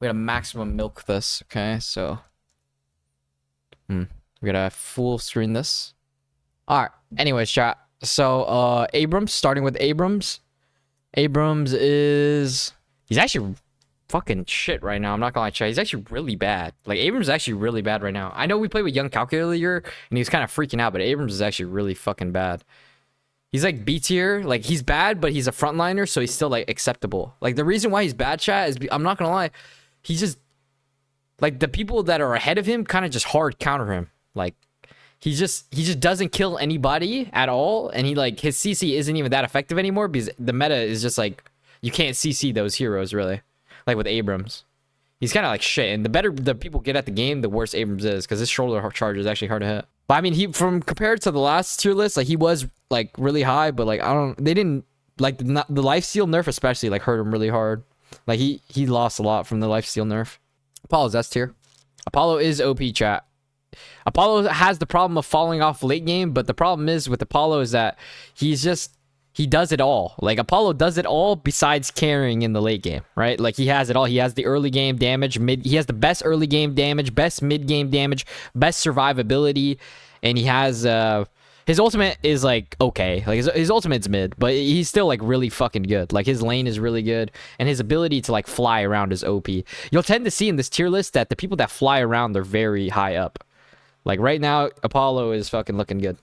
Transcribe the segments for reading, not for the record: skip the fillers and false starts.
We gotta maximum milk this, okay? So, we gotta full screen this. All right. Anyways, chat. So, Abrams, starting with Abrams. Abrams is he's actually fucking shit right now. I'm not gonna lie, chat. He's actually really bad. Like Abrams is actually really bad right now. I know we played with Young Calculator and he was kind of freaking out, but Abrams is actually really fucking bad. He's like B tier. Like he's bad, but he's a frontliner, so he's still like acceptable. Like the reason why he's bad, chat, is I'm not gonna lie, he's just like the people that are ahead of him kind of just hard counter him. Like he just doesn't kill anybody at all, and he like his CC isn't even that effective anymore because the meta is just like you can't CC those heroes really. Like with Abrams, he's kind of like shit. And the better the people get at the game, the worse Abrams is because his shoulder charge is actually hard to hit. But I mean, he from compared to the last tier list, like he was like really high, but like they didn't like the lifesteal nerf especially like hurt him really hard. Like he lost a lot from the lifesteal nerf. Apollo's S tier. Apollo is OP, chat. Apollo has the problem of falling off late game, but the problem is with Apollo is that he does it all. Like Apollo does it all besides carrying in the late game, right? Like he has it all. He has the early game damage, he has the best early game damage, best mid game damage, best survivability, and he has his ultimate is like okay. Like his ultimate's mid, but he's still like really fucking good. Like his lane is really good, and his ability to like fly around is OP. You'll tend to see in this tier list that the people that fly around are very high up. Like right now, Apollo is fucking looking good.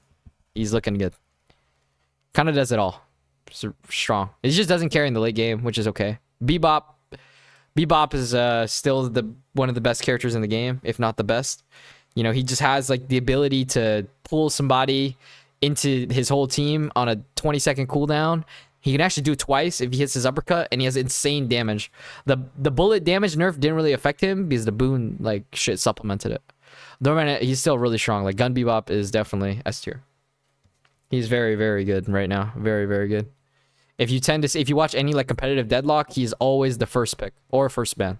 He's looking good. Kind of does it all. Strong. It just doesn't carry in the late game, which is okay. Bebop is still one of the best characters in the game, if not the best. You know, he just has like the ability to pull somebody into his whole team on a 20-second cooldown. He can actually do it twice if he hits his uppercut, and he has insane damage. The bullet damage nerf didn't really affect him because the boon like shit supplemented it. Lomein, he's still really strong. Like Gun Bebop is definitely S tier. He's very, very good right now. Very, very good. If you watch any like competitive Deadlock, he's always the first pick or first ban,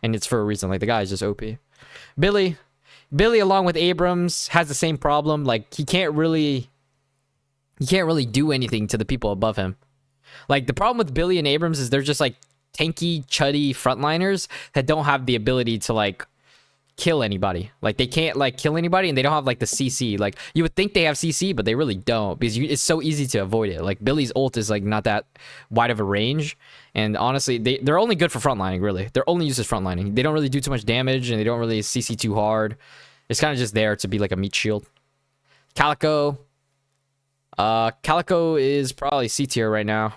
and it's for a reason. Like the guy is just OP. Billy along with Abrams has the same problem. Like he can't really do anything to the people above him. Like the problem with Billy and Abrams is they're just like tanky, chuddy frontliners that don't have the ability to like kill anybody. Like they can't like kill anybody, and they don't have like the CC. Like you would think they have CC, but they really don't because it's so easy to avoid it. Like Billy's ult is like not that wide of a range, and honestly they're only good for frontlining. Really, they're only used as frontlining. They don't really do too much damage, and they don't really CC too hard. It's kind of just there to be like a meat shield. Calico is probably C tier right now.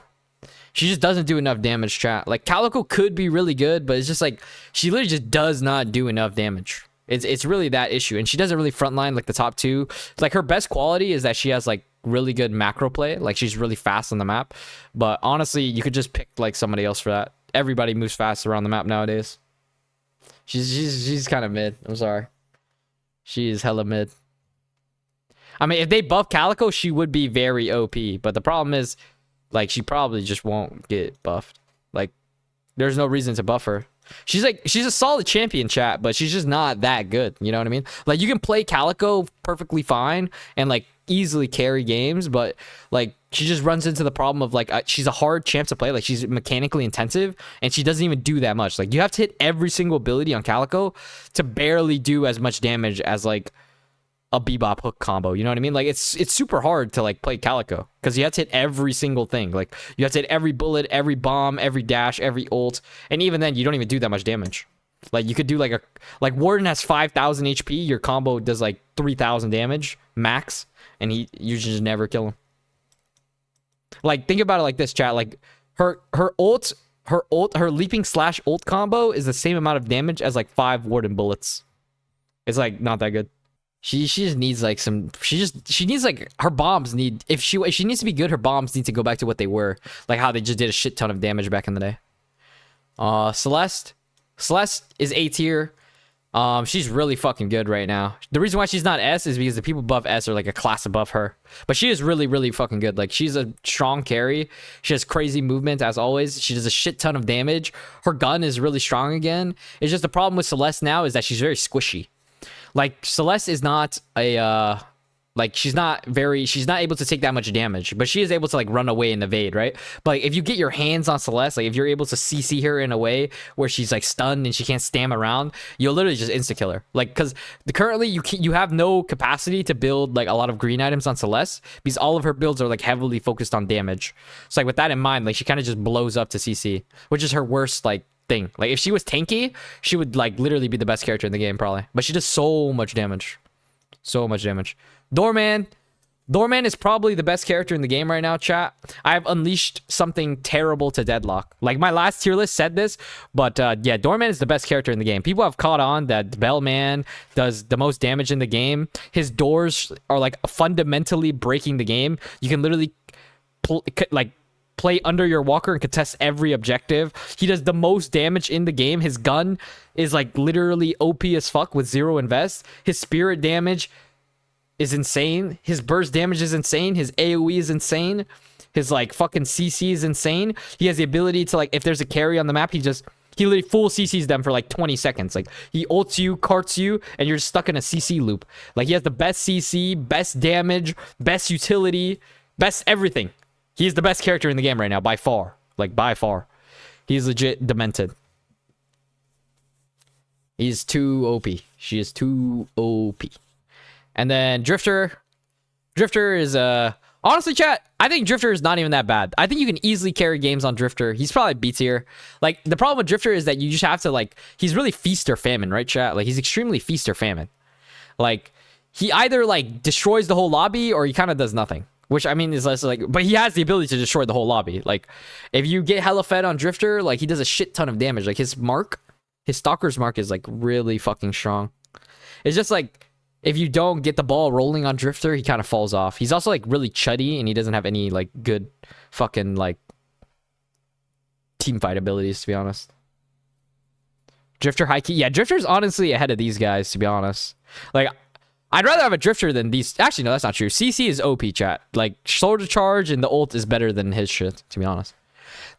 She just doesn't do enough damage, chat. Like Calico could be really good, but it's just like she literally just does not do enough damage. It's really that issue, and she doesn't really frontline like the top two. Like her best quality is that she has like really good macro play. Like she's really fast on the map. But honestly, you could just pick like somebody else for that. Everybody moves fast around the map nowadays. She's kind of mid. I'm sorry. She is hella mid. I mean, if they buff Calico, she would be very OP. But the problem is, like, she probably just won't get buffed. Like, there's no reason to buff her. She's a solid champion, chat, but she's just not that good. You know what I mean? Like, you can play Calico perfectly fine and, like, easily carry games, but, like, she just runs into the problem of, like, she's a hard champ to play. Like, she's mechanically intensive, and she doesn't even do that much. Like, you have to hit every single ability on Calico to barely do as much damage as, like, a Bebop hook combo. You know what I mean? Like it's super hard to like play Calico because you have to hit every single thing. Like you have to hit every bullet, every bomb, every dash, every ult, and even then you don't even do that much damage. Like you could do like Warden has 5,000 HP, your combo does like 3,000 damage max, and you just never kill him. Like think about it like this, chat. Like her leaping slash ult combo is the same amount of damage as like 5 Warden bullets. It's like not that good. She just needs like she needs like her bombs need if she needs to be good, her bombs need to go back to what they were, like how they just did a shit ton of damage back in the day. Celeste is A tier. She's really fucking good right now. The reason why she's not S is because the people above S are like a class above her, but she is really, really fucking good. Like she's a strong carry. She has crazy movement as always. She does a shit ton of damage. Her gun is really strong again. It's just the problem with Celeste now is that she's very squishy. Like Celeste is not a Like she's not able to take that much damage, but she is able to like run away and evade, right? But like, if you get your hands on Celeste, like if you're able to CC her in a way where she's like stunned and she can't stam around, you'll literally just insta kill her. Like, because currently you have no capacity to build like a lot of green items on Celeste because all of her builds are like heavily focused on damage. So like with that in mind, like she kind of just blows up to CC, which is her worst like thing. Like if she was tanky, she would like literally be the best character in the game probably, but she does so much damage. Doorman is probably the best character in the game right now, chat. I've unleashed something terrible to Deadlock. Like, my last tier list said this, but yeah, Doorman is the best character in the game. People have caught on that Bellman does the most damage in the game. His doors are, like, fundamentally breaking the game. You can literally, play under your walker and contest every objective. He does the most damage in the game. His gun is, like, literally OP as fuck with 0 invest. His spirit damage is insane. His burst damage is insane. His AoE is insane. His like fucking CC is insane. He has the ability to like, if there's a carry on the map, he literally full CCs them for like 20 seconds. Like he ults you, carts you, and you're stuck in a CC loop. Like he has the best CC, best damage, best utility, best everything. He's the best character in the game right now by far. Like by far. He's legit demented. He's too OP. She is too OP. And then Drifter is honestly, chat, I think Drifter is not even that bad. I think you can easily carry games on Drifter. He's probably B tier. Like the problem with Drifter is that you just have to like, he's really feast or famine, right, chat? Like he's extremely feast or famine. Like he either like destroys the whole lobby or he kind of does nothing. Which I mean is less like, but he has the ability to destroy the whole lobby. Like if you get hella fed on Drifter, like he does a shit ton of damage. Like his Stalker's mark is like really fucking strong. It's just like, if you don't get the ball rolling on Drifter, he kind of falls off. He's also like really chuddy and he doesn't have any like good fucking like team fight abilities, to be honest. Drifter high key. Yeah, Drifter's honestly ahead of these guys, to be honest. Like, I'd rather have a Drifter than these. Actually, no, that's not true. CC is OP, chat. Like, Sword of Charge and the ult is better than his shit, to be honest.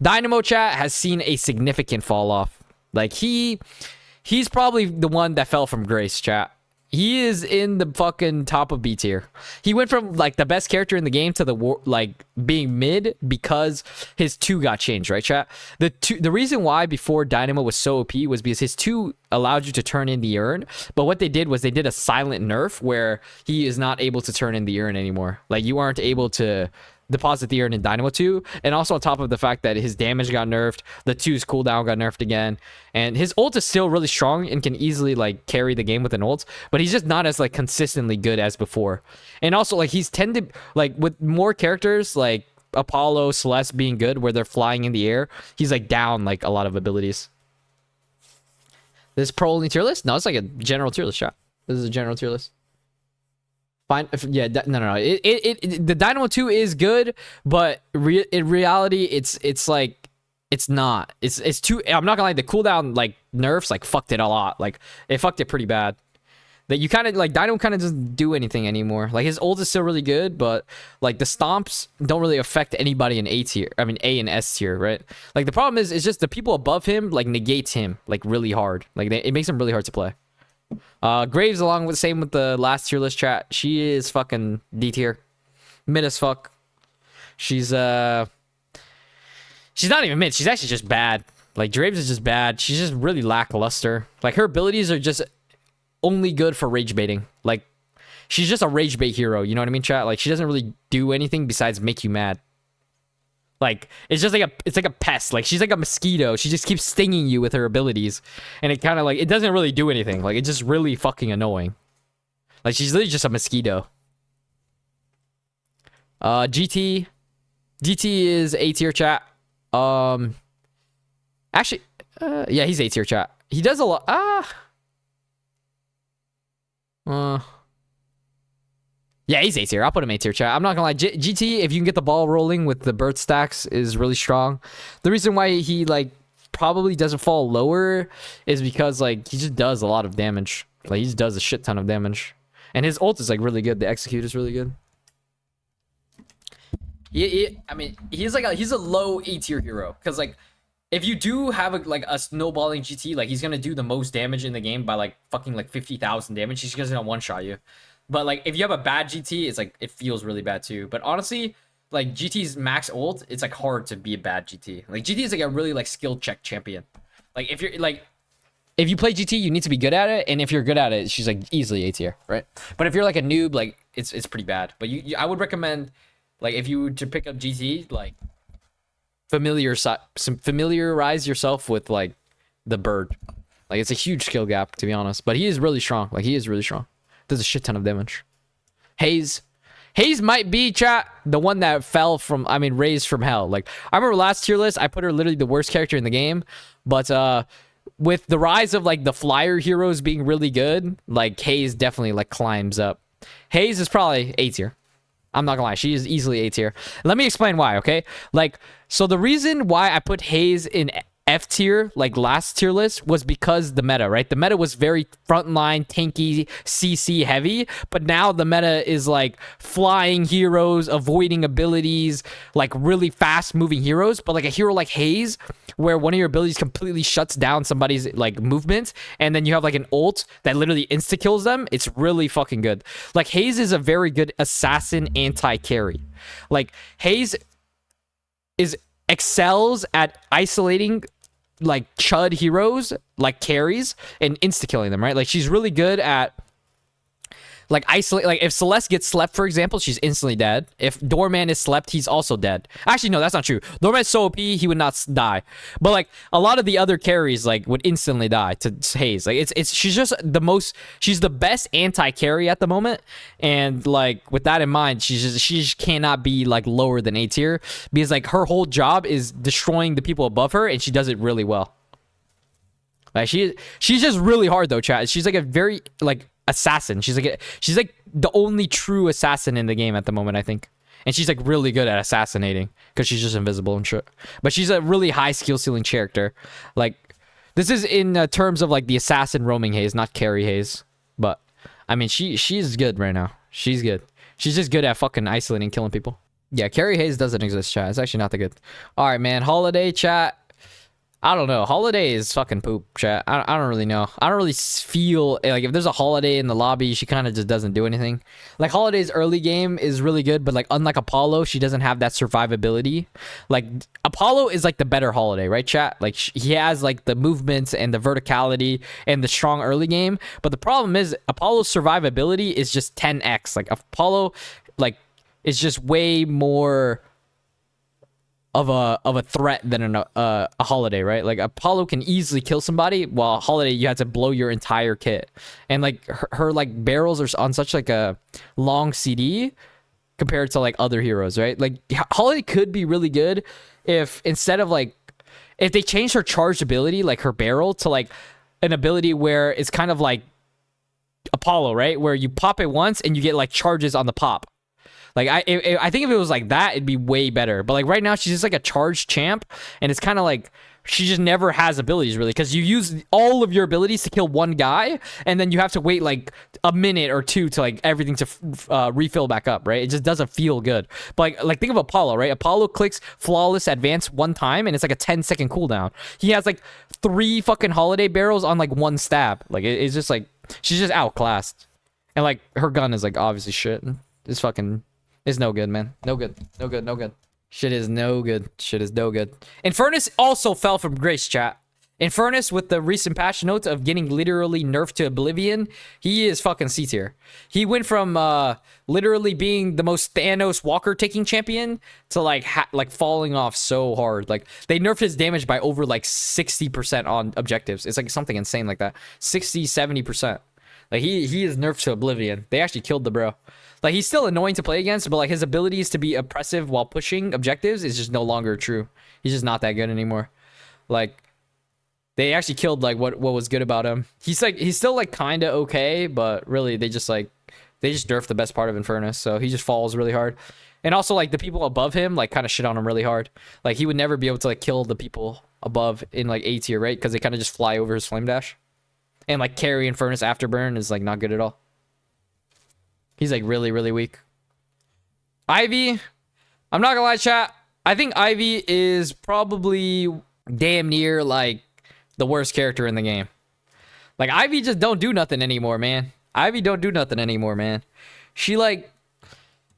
Dynamo, chat, has seen a significant fall off. Like, he's probably the one that fell from grace, chat. He is in the fucking top of B tier. He went from like the best character in the game to like being mid because his 2 got changed, right, chat? The reason why before Dynamo was so OP was because his 2 allowed you to turn in the urn, but what they did was they did a silent nerf where he is not able to turn in the urn anymore. Like you aren't able to deposit the urn in Dynamo 2, and also on top of the fact that his damage got nerfed, the 2's cooldown got nerfed again, and his ult is still really strong and can easily like carry the game with an ult, but he's just not as like consistently good as before. And also like he's tended like with more characters like Apollo, Celeste being good where they're flying in the air, he's like down like a lot of abilities. This pro only tier list? No, it's like a general tier list shot. This is a general tier list. Fine. Yeah, no. The Dynamo 2 is good, but in reality, it's like it's not. It's too. I'm not gonna lie. The cooldown like nerfs like fucked it a lot. Like it fucked it pretty bad. That you kind of like Dynamo kind of doesn't do anything anymore. Like his ult is still really good, but like the stomps don't really affect anybody in A tier. I mean A and S tier, right? Like the problem is, it's just the people above him like negates him like really hard. Like it makes him really hard to play. Graves, along with same with the last tier list, chat. She is fucking D tier, mid as fuck. She's not even mid. She's actually just bad. Like Graves is just bad. She's just really lackluster. Like her abilities are just only good for rage baiting. Like she's just a rage bait hero. You know what I mean, chat? Like she doesn't really do anything besides make you mad. Like it's just like it's like a pest. Like she's like a mosquito. She just keeps stinging you with her abilities, and it kind of like it doesn't really do anything. Like it's just really fucking annoying. Like she's literally just a mosquito. GT is A tier, chat. Actually, yeah, he's A tier, chat. He does a lot. Yeah, he's A tier. I'll put him A tier, chat. I'm not gonna lie. GT, if you can get the ball rolling with the bird stacks, is really strong. The reason why he like probably doesn't fall lower is because like he just does a lot of damage. Like he just does a shit ton of damage, and his ult is like really good. The execute is really good. I mean, he's a low A tier hero because like if you do have a snowballing GT, like he's gonna do the most damage in the game by like fucking like 50,000 damage. He's just gonna one shot you. But like if you have a bad GT, it's like it feels really bad too. But honestly, like GT's max ult, it's like hard to be a bad GT. Like GT is like a really like skill check champion. Like if you're like if you play GT, you need to be good at it, and if you're good at it, she's like easily A tier, right? But if you're like a noob, like it's pretty bad. But I would recommend like if you were to pick up GT, like familiarize yourself with like the bird. Like it's a huge skill gap to be honest, but he is really strong. Like he is really strong. Does a shit ton of damage. Hayes might be chat the one that fell from raised from hell. Like I remember last tier list, I put her literally the worst character in the game, but with the rise of like the flyer heroes being really good, like Hayes definitely like climbs up. Hayes is probably A tier. I'm not gonna lie, she is easily A tier. Let me explain why, okay? Like, so the reason why I put Hayes in F tier, like last tier list, was because the meta, right? The meta was very frontline, tanky, CC heavy, but now the meta is like flying heroes, avoiding abilities, like really fast moving heroes. But like a hero like Hayes, where one of your abilities completely shuts down somebody's like movement, and then you have like an ult that literally insta kills them, it's really fucking good. Like Hayes is a very good assassin anti-carry. Like Hayes excels at isolating like chud heroes like carries and insta killing them, right? Like she's really good at like isolate. Like if Celeste gets slept, for example, she's instantly dead. If Doorman is slept, he's also dead. Actually, no, that's not true. Doorman's so OP, he would not die. But like a lot of the other carries like would instantly die to Hayes. Like she's just she's the best anti-carry at the moment. And like with that in mind, she just cannot be like lower than A tier because like her whole job is destroying the people above her, and she does it really well. Like she's just really hard though, chat. She's like a very like assassin. She's like the only true assassin in the game at the moment, I think. And she's like really good at assassinating because she's just invisible and shit. But she's a really high skill ceiling character. Like this is in terms of like the assassin roaming Hayes, not carry Hayes. But I mean, she's good right now. She's good. She's just good at fucking isolating, killing people. Yeah, carry Hayes doesn't exist, chat. It's actually not that good. All right, man. Holiday, chat. I don't know. Holiday is fucking poop, chat. I don't really know. I don't really feel like if there's a Holiday in the lobby, she kind of just doesn't do anything. Like Holiday's early game is really good, but like unlike Apollo, she doesn't have that survivability. Like Apollo is like the better Holiday, right, chat? Like he has like the movements and the verticality and the strong early game. But the problem is Apollo's survivability is just 10x. Like Apollo, like is just way more of a threat than a Holiday, right? Like Apollo can easily kill somebody, while Holiday you have to blow your entire kit, and like her like barrels are on such like a long CD compared to like other heroes, right? Like Holiday could be really good if instead of like if they changed her charged ability, like her barrel, to like an ability where it's kind of like Apollo, right? Where you pop it once and you get like charges on the pop. Like I think if it was like that, it'd be way better. But like right now, she's just like a charged champ, and it's kind of like she just never has abilities really, because you use all of your abilities to kill one guy, and then you have to wait like a minute or two to like everything to refill back up, right? It just doesn't feel good. But like think of Apollo, right? Apollo clicks flawless advance one time, and it's like a 10-second cooldown. He has like 3 fucking Holiday barrels on like one stab. Like it's just like she's just outclassed, and like her gun is like obviously shit. It's fucking. It's no good, man. No good. No good. No good. Shit is no good. Shit is no good. Infernus also fell from grace, chat. Infernus, with the recent patch notes of getting literally nerfed to oblivion, he is fucking C tier. He went from literally being the most Thanos Walker taking champion to like falling off so hard. Like they nerfed his damage by over like 60% on objectives. It's like something insane like that. 60-70%. Like he is nerfed to oblivion. They actually killed the bro. Like he's still annoying to play against, but like his abilities to be oppressive while pushing objectives is just no longer true. He's just not that good anymore. Like they actually killed like what was good about him. He's still like kind of okay, but really they just nerfed the best part of Infernus, so he just falls really hard. And also like the people above him like kind of shit on him really hard. Like he would never be able to like kill the people above in like A tier, right? Because they kind of just fly over his flame dash. And like carry Infernus afterburn is like not good at all. He's like really, really weak. Ivy, I'm not gonna lie, chat. I think Ivy is probably damn near like the worst character in the game. Like Ivy just don't do nothing anymore, man. Ivy don't do nothing anymore, man. She like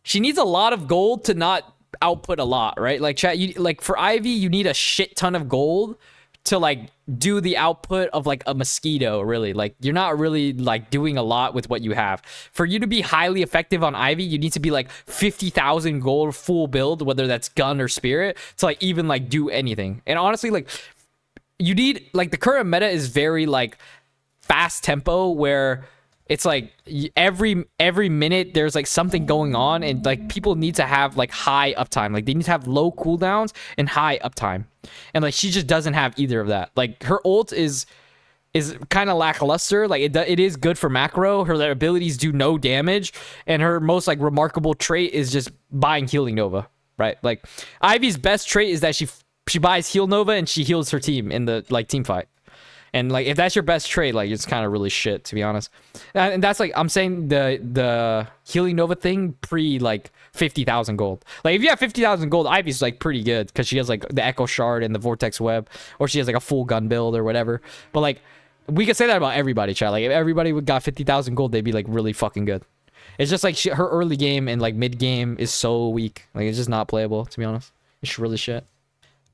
she needs a lot of gold to not output a lot, right? Like chat, you like for Ivy, you need a shit ton of gold to like do the output of like a mosquito, really. Like you're not really like doing a lot with what you have. For you to be highly effective on Ivy, you need to be like 50,000 gold full build, whether that's gun or spirit, to like even like do anything. And honestly, like you need like the current meta is very like fast tempo where it's like every minute there's like something going on, and like people need to have like high uptime. Like they need to have low cooldowns and high uptime, and like she just doesn't have either of that. Like her ult is kind of lackluster. Like it is good for macro. Her abilities do no damage, and her most like remarkable trait is just buying healing nova, right? Like Ivy's best trait is that she buys heal nova and she heals her team in the like team fight. And like if that's your best trade, like it's kind of really shit, to be honest. And that's like I'm saying the healing nova thing pre like 50,000 gold. Like if you have 50,000 gold, Ivy's like pretty good because she has like the echo shard and the vortex web, or she has like a full gun build or whatever. But like we could say that about everybody, chat. Like if everybody got 50,000 gold, they'd be like really fucking good. It's just like her early game and like mid game is so weak. Like it's just not playable, to be honest. It's really shit.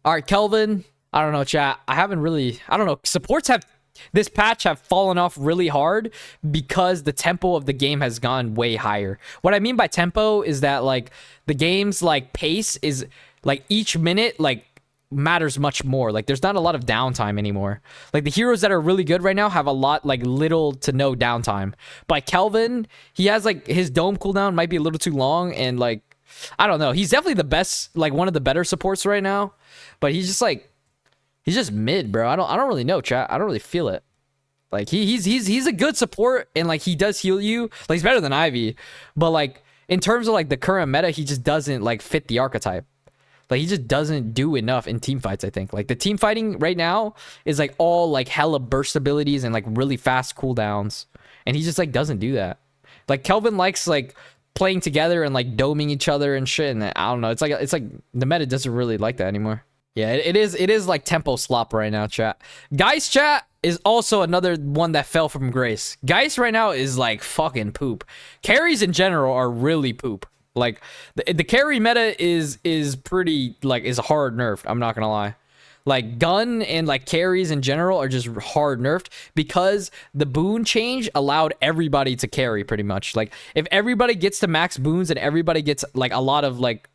All right, Kelvin. I don't know, chat. I don't know. Supports have this patch have fallen off really hard because the tempo of the game has gone way higher. What I mean by tempo is that like the game's like pace is like each minute like matters much more. Like there's not a lot of downtime anymore. Like the heroes that are really good right now have a lot like little to no downtime. But Kelvin, he has like his dome cooldown might be a little too long, and like I don't know. He's definitely the best, like one of the better supports right now, but he's just like he's just mid, bro. I don't really know, chat. I don't really feel it. Like he's a good support, and like he does heal you. Like he's better than Ivy, but like in terms of like the current meta, he just doesn't like fit the archetype. Like he just doesn't do enough in team fights, I think. Like the team fighting right now is like all like hella burst abilities and like really fast cooldowns, and he just like doesn't do that. Like Kelvin likes like playing together and like doming each other and shit, and I don't know. It's like the meta doesn't really like that anymore. Yeah, it is like tempo slop right now, chat. Geist, chat, is also another one that fell from grace. Geist right now is like fucking poop. Carries in general are really poop. Like the carry meta is pretty like is hard nerfed. I'm not gonna lie. Like gun and like carries in general are just hard nerfed because the boon change allowed everybody to carry pretty much. Like if everybody gets to max boons and everybody gets like a lot of like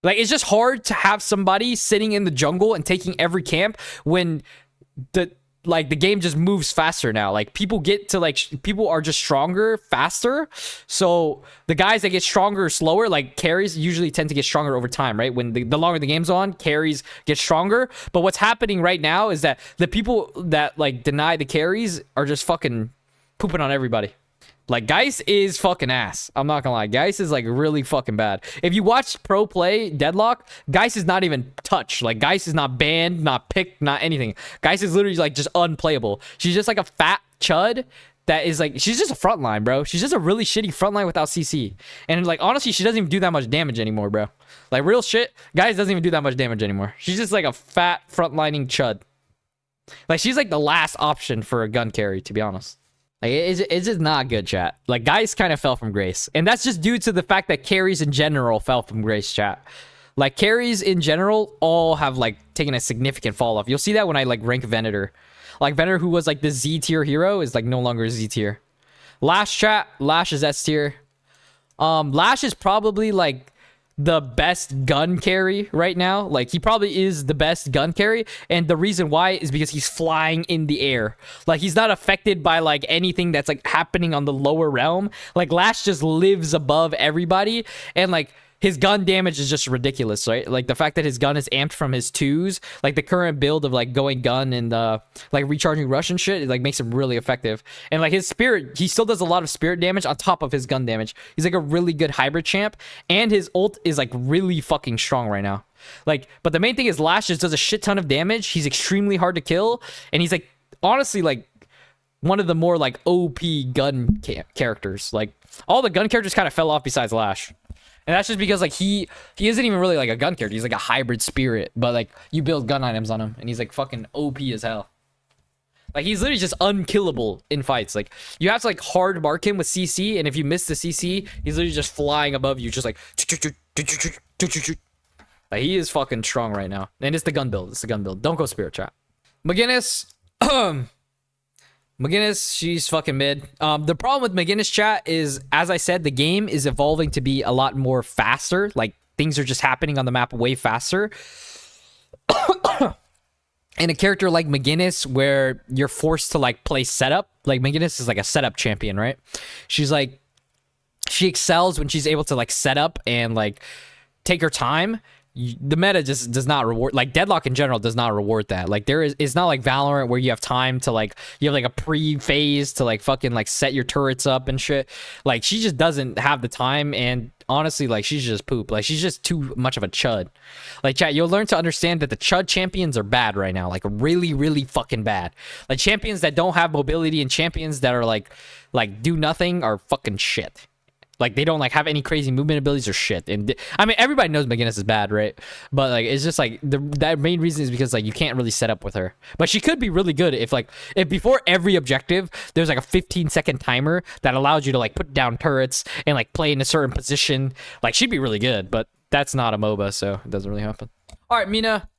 it's just hard to have somebody sitting in the jungle and taking every camp when the game just moves faster now. Like people get to like people are just stronger faster, so the guys that get stronger slower, like carries usually tend to get stronger over time, right? When the longer the game's on, carries get stronger. But what's happening right now is that the people that like deny the carries are just fucking pooping on everybody. Like Geist is fucking ass. I'm not gonna lie. Geist is like really fucking bad. If you watch pro play Deadlock, Geist is not even touched. Like Geist is not banned, not picked, not anything. Geist is literally like just unplayable. She's just like a fat chud that is like, she's just a frontline, bro. She's just a really shitty frontline without CC. And like honestly, she doesn't even do that much damage anymore, bro. Like real shit, Geist doesn't even do that much damage anymore. She's just like a fat frontlining chud. Like she's like the last option for a gun carry, to be honest. Like it's just not good, chat. Like Geist kind of fell from grace, and that's just due to the fact that carries in general fell from grace, chat. Like carries in general all have like taken a significant fall off. You'll see that when I like rank Venator. Like Venator, who was like the Z tier hero, is like no longer Z tier. Lash, chat. Lash is S tier. Lash is probably like the best gun carry right now. Like he probably is the best gun carry, and the reason why is because he's flying in the air. Like he's not affected by like anything that's like happening on the lower realm. Like Lash just lives above everybody, and like his gun damage is just ridiculous, right? Like the fact that his gun is amped from his twos, like the current build of like going gun and like recharging rush and shit, it like makes him really effective. And like his spirit, he still does a lot of spirit damage on top of his gun damage. He's like a really good hybrid champ, and his ult is like really fucking strong right now. Like, but the main thing is Lash just does a shit ton of damage. He's extremely hard to kill, and he's like honestly like one of the more like OP gun characters. Like all the gun characters kind of fell off besides Lash. And that's just because like he isn't even really like a gun character. He's like a hybrid spirit, but like you build gun items on him, and he's like fucking OP as hell. Like, he's literally just unkillable in fights. Like, you have to like hard mark him with CC, and if you miss the CC, he's literally just flying above you, just like he is fucking strong right now. And it's the gun build. It's the gun build. Don't go spirit trap. McGinnis. McGinnis, she's fucking mid. The problem with McGinnis, chat, is, as I said, the game is evolving to be a lot more faster. Like, things are just happening on the map way faster. And a character like McGinnis, where you're forced to like play setup, like McGinnis is like a setup champion, right? She's like, she excels when she's able to like set up and like take her time. The meta just does not reward, like Deadlock in general does not reward that. Like, it's not like Valorant where you have time to like, you have like a pre-phase to like fucking like set your turrets up and shit. Like, she just doesn't have the time, and honestly, like, she's just poop. Like, she's just too much of a chud. Like, chat, you'll learn to understand that the chud champions are bad right now. Like, really, really fucking bad. Like, champions that don't have mobility and champions that are like do nothing are fucking shit. Like, they don't like have any crazy movement abilities or shit. And I mean, everybody knows McGinnis is bad, right? But like, it's just like that main reason is because like you can't really set up with her. But she could be really good if before every objective there's like a 15-second timer that allows you to like put down turrets and like play in a certain position. Like, she'd be really good, but that's not a MOBA, so it doesn't really happen. All right, Mina.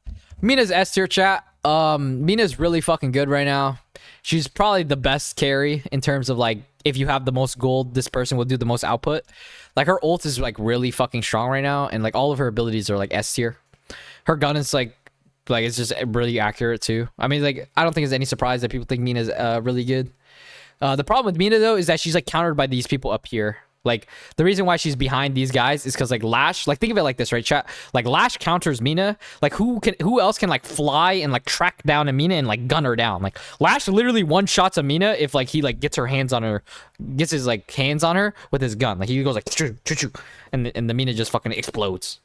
Mina's S tier, chat. Mina's really fucking good right now. She's probably the best carry in terms of like, if you have the most gold, this person will do the most output. Like, her ult is like really fucking strong right now, and like all of her abilities are like S tier. Her gun is like it's just really accurate too. I mean, like, I don't think it's any surprise that people think Mina's really good. The problem with Mina though is that she's like countered by these people up here. Like, the reason why she's behind these guys is because like Lash, like, think of it like this, right, chat? Like, Lash counters Mina. Like, who else can like fly and like track down a Mina and like gun her down? Like, Lash literally one shots a Mina if like he like gets his like hands on her with his gun. Like, he goes like choo, choo, choo, and the Mina just fucking explodes.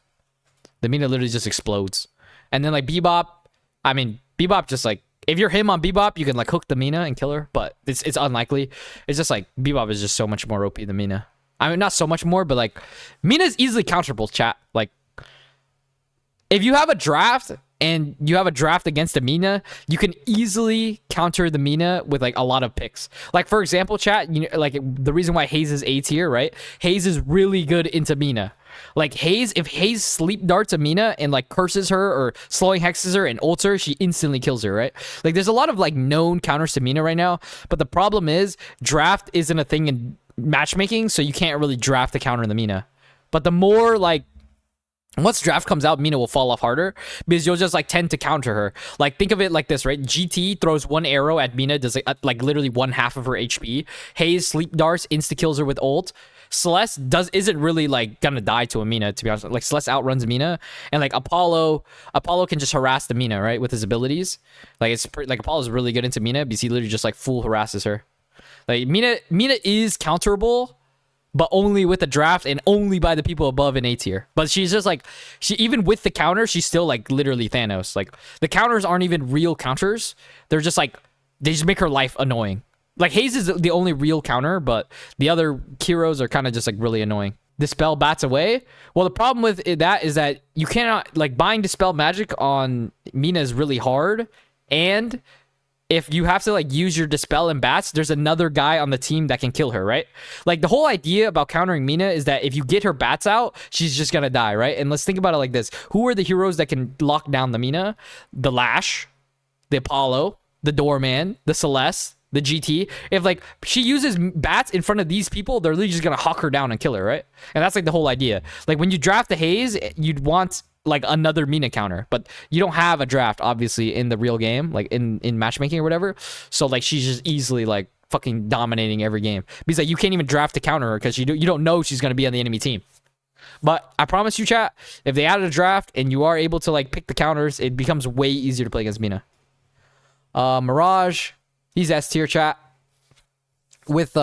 The Mina literally just explodes. And then like Bebop, I mean, Bebop just like, if you're him on Bebop, you can like hook the Mina and kill her, but it's unlikely. It's just like Bebop is just so much more OP than Mina. I mean, not so much more, but like, Mina's easily counterable, chat. Like, if you have a draft and you have a draft against a Mina, you can easily counter the Mina with like a lot of picks. Like, for example, chat, you know, like the reason why Hayes is A tier, right? Hayes is really good into Mina. Like, Hayes, if Hayes sleep darts a Mina and like curses her or slowing hexes her and ults her, she instantly kills her, right? Like, there's a lot of like known counters to Mina right now, but the problem is draft isn't a thing in matchmaking, so you can't really draft the counter in the Mina. But the more like, once draft comes out, Mina will fall off harder because you'll just like tend to counter her. Like, think of it like this, right? GT throws one arrow at Mina, does like literally 1/2 of her HP. Hayes sleep darts, insta kills her with ult. Celeste isn't really like gonna die to a Mina, to be honest. Like, Celeste outruns Mina, and like Apollo can just harass the Mina, right, with his abilities. Like, like Apollo's really good into Mina because he literally just like full harasses her. Like, Mina is counterable, but only with the draft and only by the people above in A tier. But she's just like, even with the counter, she's still like literally Thanos. Like, the counters aren't even real counters. They're just like, they just make her life annoying. Like, Hayes is the only real counter, but the other heroes are kind of just like really annoying. Dispel bats away. Well, the problem with that is that you cannot, like, buying Dispel magic on Mina is really hard, and if you have to like use your Dispel and bats, there's another guy on the team that can kill her, right? Like, the whole idea about countering Mina is that if you get her bats out, she's just gonna die, right? And let's think about it like this. Who are the heroes that can lock down the Mina? The Lash, the Apollo, the Doorman, the Celeste, the GT. If like she uses bats in front of these people, they're literally just gonna hawk her down and kill her, right? And that's like the whole idea. Like, when you draft the Hayes, you'd want like another Mina counter, but you don't have a draft obviously in the real game, like in matchmaking or whatever. So like, she's just easily like fucking dominating every game because like you can't even draft to counter her because you don't know she's gonna be on the enemy team. But I promise you, chat, if they added a draft and you are able to like pick the counters, it becomes way easier to play against Mina. Mirage, he's S tier, chat. With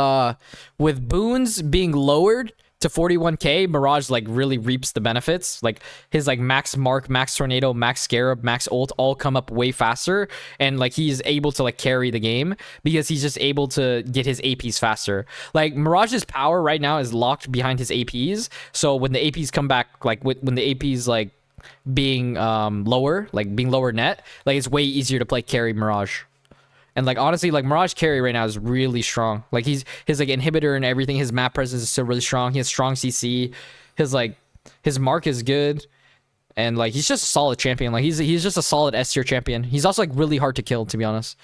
boons being lowered to 41k, Mirage like really reaps the benefits. Like, his like max Mark, max Tornado, max Scarab, max ult all come up way faster, and like he's able to like carry the game because he's just able to get his APs faster. Like, Mirage's power right now is locked behind his APs, so when the APs come back, like when the APs like being lower, like being lower net, like it's way easier to play carry Mirage. And like honestly, like Mirage carry right now is really strong. Like his like inhibitor and everything, his map presence is still really strong. He has strong CC. His mark is good. And like he's just a solid champion. Like he's just a solid S tier champion. He's also like really hard to kill, to be honest.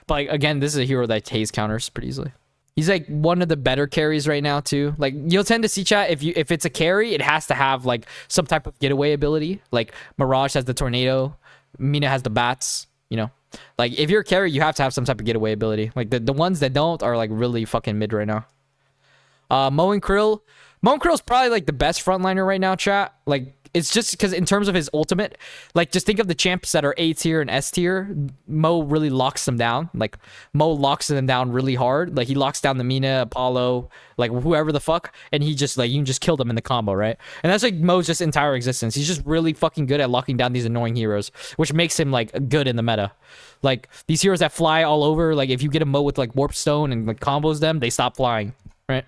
But like again, this is a hero that haze counters pretty easily. He's like one of the better carries right now too. Like you'll tend to see, chat, if it's a carry, it has to have like some type of getaway ability. Like Mirage has the tornado, Mina has the bats, you know. Like if you're a carry, you have to have some type of getaway ability. Like the ones that don't are like really fucking mid right now. Moen Krill is probably like the best frontliner right now, chat. Like it's just because in terms of his ultimate, like just think of the champs that are A tier and S tier. Mo really locks them down. Like Mo locks them down really hard. Like he locks down the Mina, Apollo, like whoever the fuck, and he just like you can just kill them in the combo, right? And that's like Mo's just entire existence. He's just really fucking good at locking down these annoying heroes, which makes him like good in the meta. Like these heroes that fly all over, like if you get a Mo with like Warp Stone and like combos them, they stop flying, right?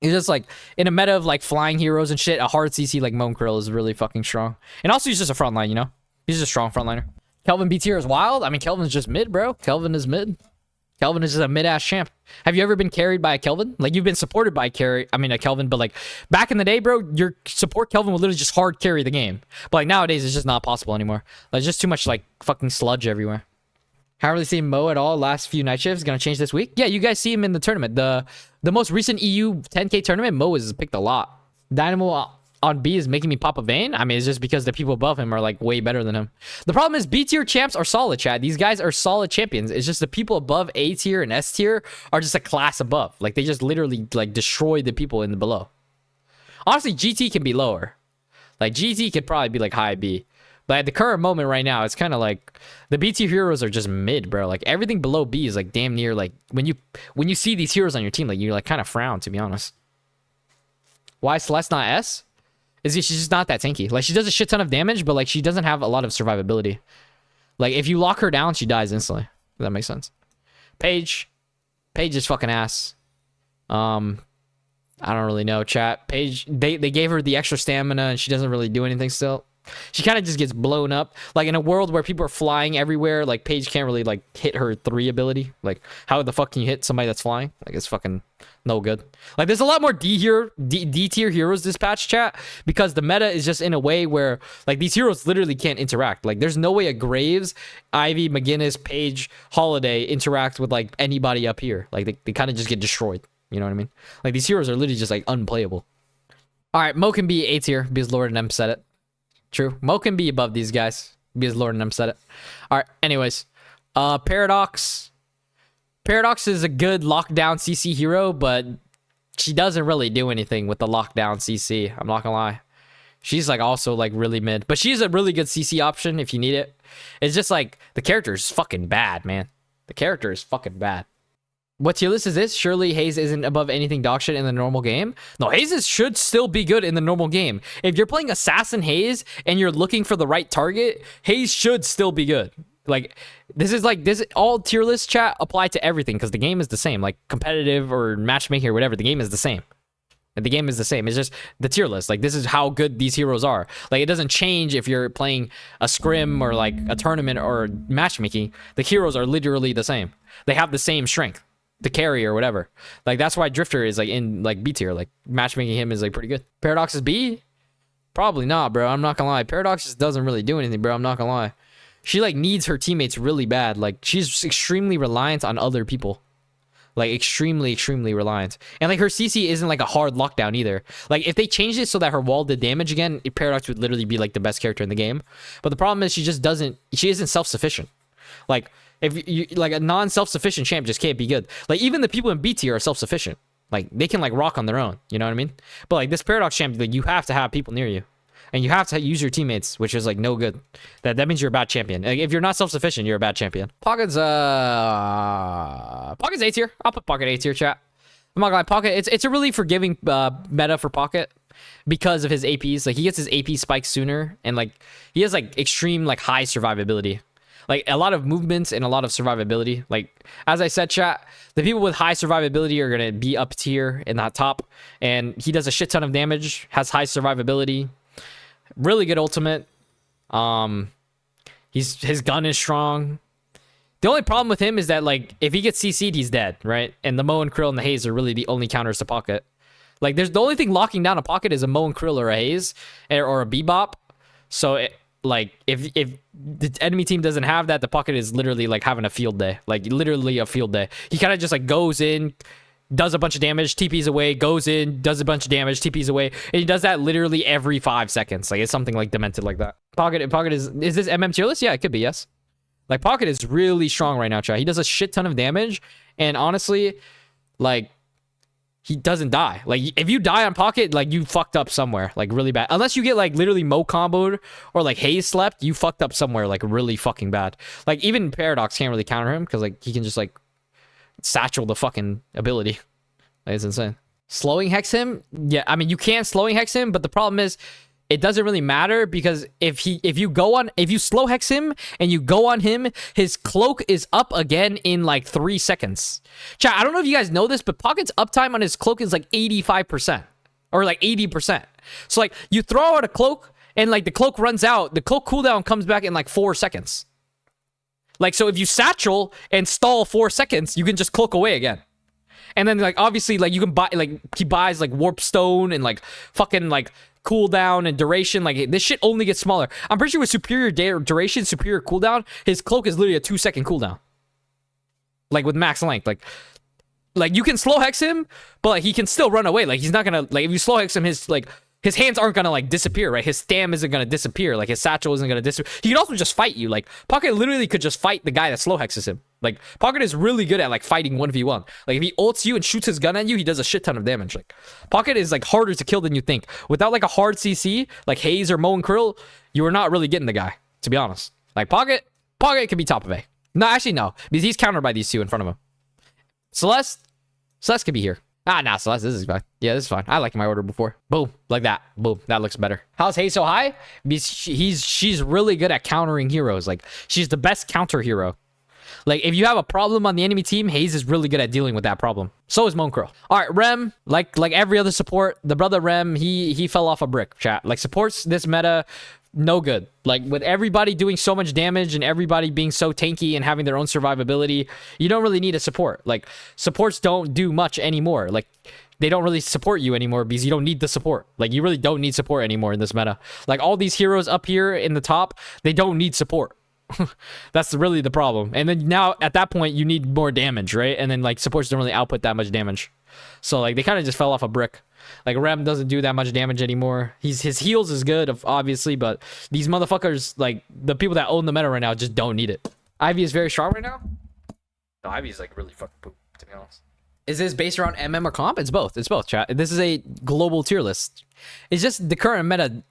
It's just like in a meta of like flying heroes and shit, a hard CC like Moen Krill is really fucking strong. And also he's just a frontline, you know? He's just a strong frontliner. Kelvin B tier is wild. I mean, Kelvin's just mid, bro. Kelvin is mid. Kelvin is just a mid-ass champ. Have you ever been carried by a Kelvin? Like you've been supported by a Kelvin, but like back in the day, bro, your support Kelvin would literally just hard carry the game. But like nowadays, it's just not possible anymore. There's just too much like fucking sludge everywhere. Haven't really seen Mo at all last few night shifts. Gonna change this week. Yeah, you guys see him in the tournament. The most recent EU 10K tournament, Mo is picked a lot. Dynamo on B is making me pop a vein. I mean, it's just because the people above him are like way better than him. The problem is B tier champs are solid, Chad. These guys are solid champions. It's just the people above A tier and S tier are just a class above. Like they just literally like destroy the people in the below. Honestly, GT can be lower. Like GT could probably be like high B. But at the current moment right now, it's kind of like the B tier heroes are just mid, bro. Like everything below B is like damn near like when you see these heroes on your team, like you like kind of frown, to be honest. Why is Celeste not S? Is she's just not that tanky. Like she does a shit ton of damage, but like she doesn't have a lot of survivability. Like if you lock her down, she dies instantly. If that makes sense. Paige is fucking ass. I don't really know, chat. Paige, they gave her the extra stamina and she doesn't really do anything still. She kind of just gets blown up. Like in a world where people are flying everywhere, like Paige can't really like hit her 3 ability. Like how the fuck can you hit somebody that's flying? Like it's fucking no good. Like there's a lot more D tier heroes this patch, chat, because the meta is just in a way where like these heroes literally can't interact. Like there's no way a Graves, Ivy, McGinnis, Paige, Holiday interact with like anybody up here. Like they kind of just get destroyed. You know what I mean? Like these heroes are literally just like unplayable. All right, Mo can be A tier because Lord and M said it. True. Mo can be above these guys because Lord and them said it. All right. Anyways, Paradox. Paradox is a good lockdown CC hero, but she doesn't really do anything with the lockdown CC. I'm not gonna lie. She's like also like really mid, but she's a really good CC option if you need it. It's just like the character is fucking bad, man. The character is fucking bad. What tier list is this? Surely Haze isn't above anything dog shit in the normal game. No, Haze should still be good in the normal game. If you're playing Assassin Haze and you're looking for the right target, Haze should still be good. Like this all tier list chat apply to everything because the game is the same. Like competitive or matchmaking or whatever, the game is the same. The game is the same. It's just the tier list. Like this is how good these heroes are. Like it doesn't change if you're playing a scrim or like a tournament or matchmaking. The heroes are literally the same. They have the same strength to carry or whatever. Like that's why Drifter is like in like B tier. Like matchmaking him is like pretty good. Paradox is B? Probably not, bro. I'm not gonna lie. Paradox just doesn't really do anything, bro. I'm not gonna lie. She like needs her teammates really bad. Like she's extremely reliant on other people. Like extremely reliant. And like her CC isn't like a hard lockdown either. Like if they changed it so that her wall did damage again, Paradox would literally be like the best character in the game. But the problem is she isn't self-sufficient. Like if you like a non-self-sufficient champ just can't be good. Like even the people in B tier are self-sufficient. Like they can like rock on their own. You know what I mean? But like this Paradox champ, like you have to have people near you. And you have to use your teammates, which is like no good. That means you're a bad champion. Like, if you're not self-sufficient, you're a bad champion. Pocket's A tier. I'll put Pocket A tier, chat. I'm not gonna lie, Pocket, it's a really forgiving meta for Pocket because of his APs. Like he gets his AP spikes sooner, and like he has like extreme like high survivability. Like a lot of movements and a lot of survivability. Like as I said, chat, the people with high survivability are gonna be up tier in that top, and he does a shit ton of damage, has high survivability. Really good ultimate. His gun is strong. The only problem with him is that, like, if he gets CC'd, he's dead, right? And the Mo and Krill and the Haze are really the only counters to Pocket. Like, there's the only thing locking down a Pocket is a Mo and Krill or a Haze or a Bebop. So, like, if the enemy team doesn't have that, the Pocket is literally, like, having a field day. Like, literally a field day. He kind of just, like, goes in, does a bunch of damage, TPs away, goes in, does a bunch of damage, TPs away. And he does that literally every 5 seconds. Like, it's something, like, demented like that. Pocket is this MM tier list? Yeah, it could be, yes. Like, Pocket is really strong right now, chat. He does a shit ton of damage. And honestly, like, he doesn't die. Like, if you die on Pocket, like, you fucked up somewhere, like, really bad. Unless you get, like, literally Mo comboed or, like, Haze slept, you fucked up somewhere, like, really fucking bad. Like, even Paradox can't really counter him because, like, he can just, like, satchel the fucking ability. Like, it's insane. Slowing Hex him? Yeah, I mean, you can slowing Hex him, but the problem is, it doesn't really matter because if you slow Hex him and you go on him, his cloak is up again in like 3 seconds. Chat, I don't know if you guys know this, but Pocket's uptime on his cloak is like 85% or like 80%. So like you throw out a cloak and like the cloak runs out, the cloak cooldown comes back in like 4 seconds. Like, so if you satchel and stall 4 seconds, you can just cloak away again. And then like obviously like you can buy, like he buys like warp stone and like fucking like cooldown and duration. Like this shit only gets smaller. I'm pretty sure with superior duration, superior cooldown, his cloak is literally a 2-second cooldown. Like with max length, like you can slow hex him, but like he can still run away. Like he's not gonna, like if you slow hex him, his hands aren't gonna like disappear, right? His stam isn't gonna disappear. Like his satchel isn't gonna disappear. He can also just fight you. Like Pocket literally could just fight the guy that slow hexes him. Like Pocket is really good at like fighting 1v1. Like if he ults you and shoots his gun at you, he does a shit ton of damage. Like Pocket is like harder to kill than you think. Without like a hard CC, like Haze or Mo and Krill, you are not really getting the guy, to be honest. Like Pocket could be top of A. No, actually no, because he's countered by these two in front of him. Celeste could be here. Nah, Celeste, this is fine. Yeah, this is fine. I liked my order before. Boom, like that. Boom, that looks better. How's Haze so high? Because she's really good at countering heroes. Like, she's the best counter hero. Like, if you have a problem on the enemy team, Haze is really good at dealing with that problem. So is Monkro. All right, Rem, like every other support, the brother Rem, he fell off a brick, chat. Like, supports this meta, no good. Like, with everybody doing so much damage and everybody being so tanky and having their own survivability, you don't really need a support. Like, supports don't do much anymore. Like, they don't really support you anymore because you don't need the support. Like, you really don't need support anymore in this meta. Like, all these heroes up here in the top, they don't need support. That's really the problem. And then now, at that point, you need more damage, right? And then, like, supports don't really output that much damage. So, like, they kind of just fell off a brick. Like, Rem doesn't do that much damage anymore. His heals is good, obviously, but these motherfuckers, like, the people that own the meta right now just don't need it. Ivy is very strong right now? No, Ivy is, like, really fucking poop, to be honest. Is this based around MM or comp? It's both. It's both, chat. This is a global tier list. It's just the current meta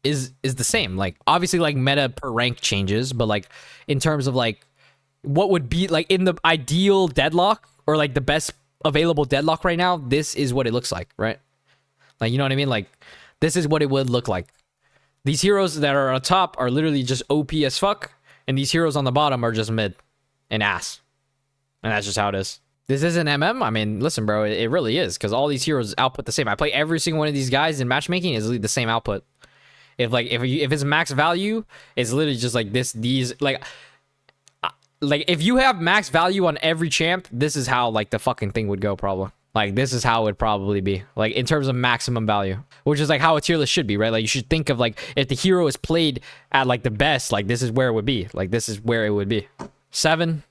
is the same. Like, obviously, like, meta per rank changes, but, like, in terms of, like, what would be, like, in the ideal deadlock or, like, the best available deadlock right now, this is what it looks like, right? Like, you know what I mean? Like, this is what it would look like. These heroes that are on top are literally just OP as fuck, and these heroes on the bottom are just mid and ass. And that's just how it is. This isn't MM? I mean, listen, bro, it really is, because all these heroes output the same. I play every single one of these guys in matchmaking is the same output. If it's max value, it's literally just like if you have max value on every champ, this is how, like, the fucking thing would go, probably. Like, this is how it would probably be. Like, in terms of maximum value. Which is, like, how a tier list should be, right? Like, you should think of, like, if the hero is played at, like, the best, like, this is where it would be. Like, this is where it would be. 7.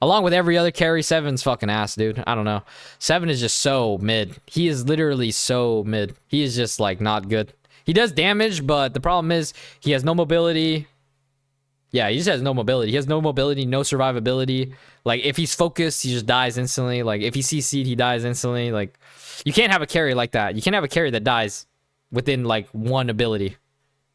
Along with every other carry, 7's fucking ass, dude. I don't know. 7 is just so mid. He is literally so mid. He is just, like, not good. He does damage, but the problem is he has no mobility. Yeah, he just has no mobility. He has no mobility, no survivability. Like, if he's focused, he just dies instantly. Like, if he CC'd, he dies instantly. Like, you can't have a carry like that. You can't have a carry that dies within, like, one ability.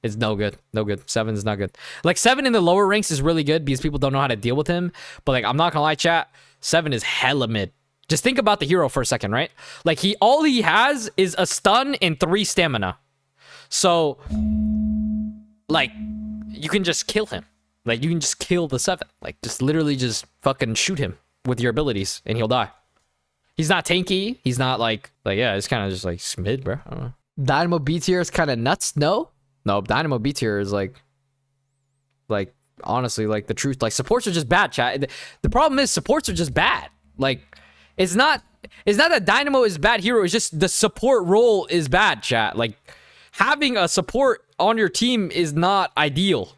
It's no good. No good. 7 is not good. Like, 7 in the lower ranks is really good because people don't know how to deal with him. But, like, I'm not gonna lie, chat. 7 is hella mid. Just think about the hero for a second, right? Like, all he has is a stun and 3 stamina. So, like, you can just kill him. Like, you can just kill the 7. Like, just literally just fucking shoot him with your abilities, and he'll die. He's not tanky. He's not, like yeah, it's kind of just, like, mid, bro. I don't know. Dynamo B tier is kind of nuts? No, Dynamo B tier is, like, honestly like the truth. Like supports are just bad, chat. The problem is supports are just bad. Like it's not that Dynamo is a bad hero, it's just the support role is bad, chat. Like having a support on your team is not ideal.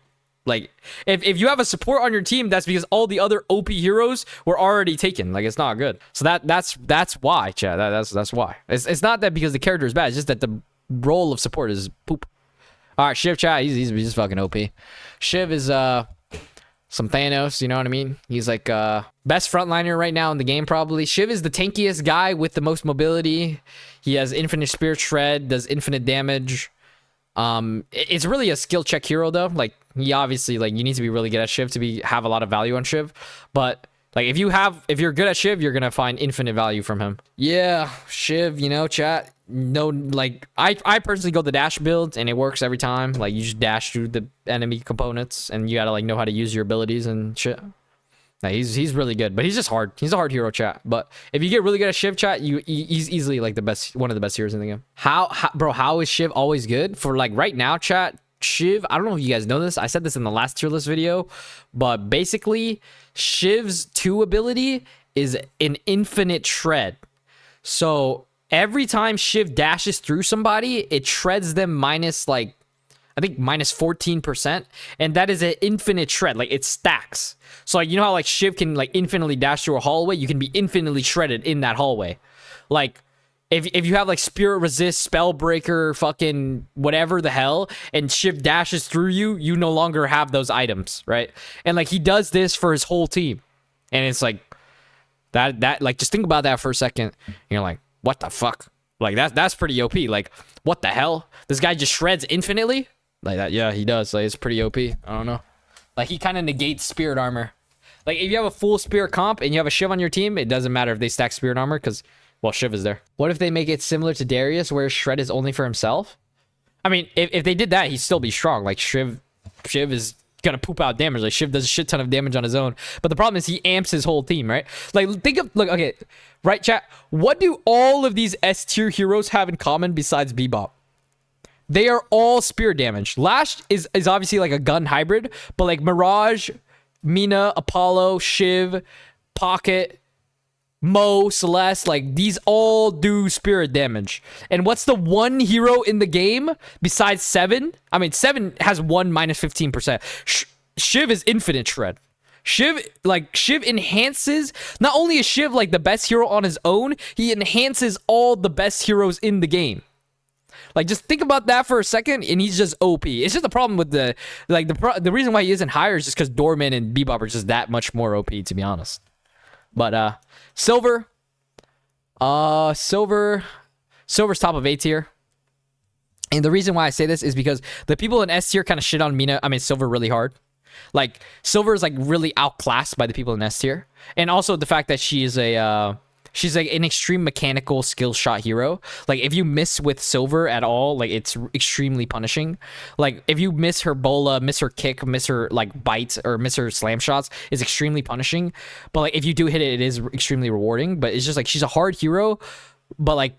Like if you have a support on your team, that's because all the other OP heroes were already taken. Like it's not good. So that's why, chat. That's why. It's not that because the character is bad. It's just that the role of support is poop. All right, Shiv, chat. He's just fucking OP. Shiv is some Thanos. You know what I mean? He's like best frontliner right now in the game probably. Shiv is the tankiest guy with the most mobility. He has infinite spirit shred, does infinite damage. It's really a skill check hero though. Like he obviously like you need to be really good at Shiv to have a lot of value on Shiv. But like if you're good at Shiv, you're gonna find infinite value from him. Yeah, Shiv, you know, chat. No, like I personally go the dash build and it works every time. Like you just dash through the enemy components and you gotta like know how to use your abilities and shit. Nah, he's really good, but he's just hard. He's a hard hero, chat. But if you get really good at Shiv, chat, he's easily like one of the best heroes in the game. How is Shiv always good? For like right now, chat, Shiv, I don't know if you guys know this. I said this in the last tier list video, but basically Shiv's 2 ability is an infinite shred. So every time Shiv dashes through somebody, it shreds them minus like I think minus 14%, and that is an infinite shred. Like it stacks. So like you know how like Shiv can like infinitely dash through a hallway, you can be infinitely shredded in that hallway. Like if you have like spirit resist, spellbreaker, fucking whatever the hell, and Shiv dashes through you, you no longer have those items, right? And like he does this for his whole team, and it's like that like just think about that for a second. You're like, what the fuck? Like that's pretty OP. Like what the hell? This guy just shreds infinitely. Like that, yeah, he does. Like it's pretty OP. I don't know. Like he kind of negates spirit armor. Like if you have a full spirit comp and you have a Shiv on your team, it doesn't matter if they stack spirit armor because, well, Shiv is there. What if they make it similar to Darius, where shred is only for himself? I mean, if they did that, he'd still be strong. Like Shiv is gonna poop out damage. Like Shiv does a shit ton of damage on his own. But the problem is he amps his whole team, right? Like look, okay, right, chat. What do all of these S tier heroes have in common besides Bebop? They are all spirit damage. Lash is obviously like a gun hybrid, but like Mirage, Mina, Apollo, Shiv, Pocket, Mo, Celeste, like these all do spirit damage. And what's the one hero in the game besides 7? I mean, 7 has 1 minus 15%. Shiv is infinite shred. Shiv enhances, not only is Shiv like the best hero on his own, he enhances all the best heroes in the game. Like, just think about that for a second, and he's just OP. It's just the problem with the reason why he isn't higher is just because Doorman and Bebop are just that much more OP, to be honest. But Silver's top of A tier. And the reason why I say this is because the people in S tier kind of shit on Silver really hard. Like, Silver is like really outclassed by the people in S tier. And also the fact that she's like an extreme mechanical skill shot hero. Like if you miss with Silver at all, like it's extremely punishing. Like if you miss her bola, miss her kick, miss her like bites, or miss her slam shots, is extremely punishing. But like if you do hit it, it is extremely rewarding. But it's just like she's a hard hero, but like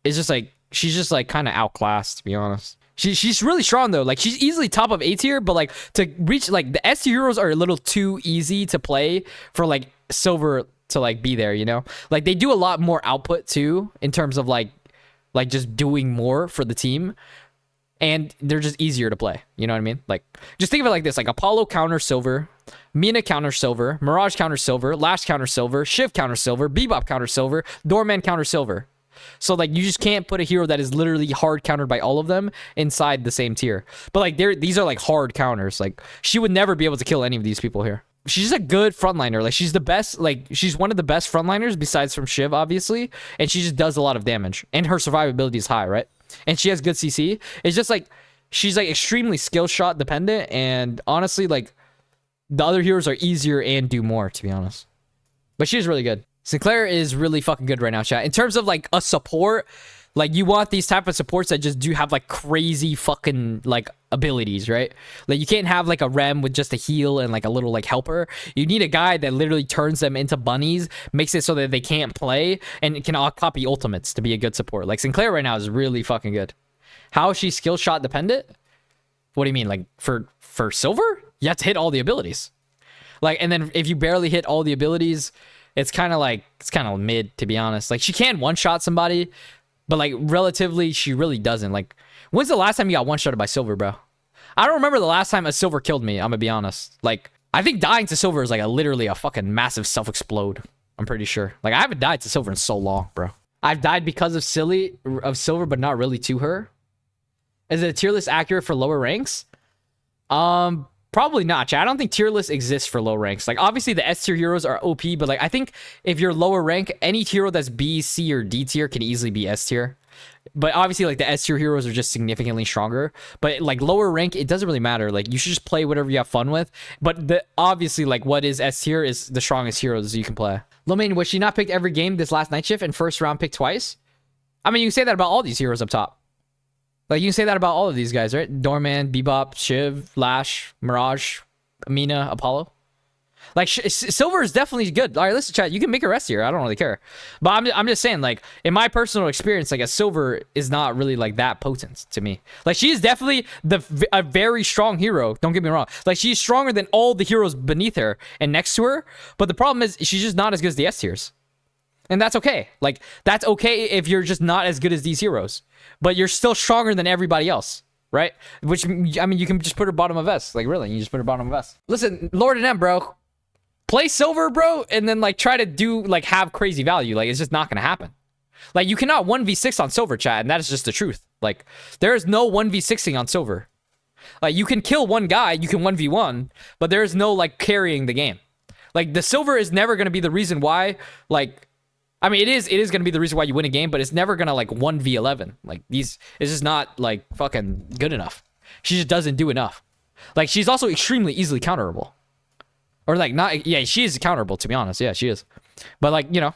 it's just like she's just like kind of outclassed, to be honest. She's really strong though. Like she's easily top of A tier, but like to reach like the S tier heroes are a little too easy to play for like Silver to like be there, you know? Like they do a lot more output too in terms of like just doing more for the team, and they're just easier to play, you know what I mean? Like just think of it like this: like Apollo counter Silver, Mina counter Silver, Mirage counter Silver, Lash counter Silver, Shiv counter Silver, Bebop counter Silver, Doorman counter Silver. So like you just can't put a hero that is literally hard countered by all of them inside the same tier. But like these are like hard counters. Like she would never be able to kill any of these people here. She's a good frontliner. Like she's the best. Like she's one of the best frontliners besides from Shiv, obviously. And she just does a lot of damage. And her survivability is high, right? And she has good CC. It's just like she's like extremely skill shot dependent. And honestly, like the other heroes are easier and do more, to be honest. But she's really good. Sinclair is really fucking good right now, chat. In terms of like a support, like you want these type of supports that just do have like crazy fucking like abilities, right? Like you can't have like a Rem with just a heal and like a little like helper. You need a guy that literally turns them into bunnies, makes it so that they can't play, and can copy ultimates to be a good support. Like Sinclair right now is really fucking good. How is she skill shot dependent? What do you mean? Like for Silver? You have to hit all the abilities. Like, and then if you barely hit all the abilities, it's kind of mid, to be honest. Like, she can one-shot somebody, but like relatively, she really doesn't. Like, when's the last time you got one-shotted by Silver, bro? I don't remember the last time a Silver killed me, I'm gonna be honest. Like, I think dying to Silver is like literally a fucking massive self-explode. I'm pretty sure. Like, I haven't died to Silver in so long, bro. I've died because of Silver, but not really to her. Is it a tier list accurate for lower ranks? Probably not, chat. I don't think tier list exists for low ranks. Like, obviously the S tier heroes are OP, but like I think if you're lower rank, any hero that's B, C, or D tier can easily be S tier. But obviously, like, the S tier heroes are just significantly stronger. But like lower rank, it doesn't really matter. Like, you should just play whatever you have fun with. But obviously, like, what is S tier is the strongest heroes you can play. Lomein, was she not picked every game this last night shift and first round picked twice? I mean, you can say that about all these heroes up top. Like, you can say that about all of these guys, right? Doorman, Bebop, Shiv, Lash, Mirage, Amina, Apollo. Like, Silver is definitely good. All right, listen, chat. You can make her S tier. I don't really care. But I'm just saying, like, in my personal experience, like, a Silver is not really, like, that potent to me. Like, she is definitely a very strong hero. Don't get me wrong. Like, she's stronger than all the heroes beneath her and next to her. But the problem is she's just not as good as the S tiers. And that's okay. Like, that's okay if you're just not as good as these heroes. But you're still stronger than everybody else, right? Which, I mean, you can just put her bottom of S. Like, really, you just put her bottom of S. Listen, Lord and M, bro. Play Silver, bro, and then, like, try to do, like, have crazy value. Like, it's just not going to happen. Like, you cannot 1v6 on Silver, chat, and that is just the truth. Like, there is no 1v6ing on Silver. Like, you can kill one guy, you can 1v1, but there is no, like, carrying the game. Like, the Silver is never going to be the reason why, like... I mean, it is going to be the reason why you win a game, but it's never going to, like, 1v11. Like, it's just not, like, fucking good enough. She just doesn't do enough. Like, she's also extremely easily counterable. Or, like, not... Yeah, she is counterable, to be honest. Yeah, she is. But, like, you know.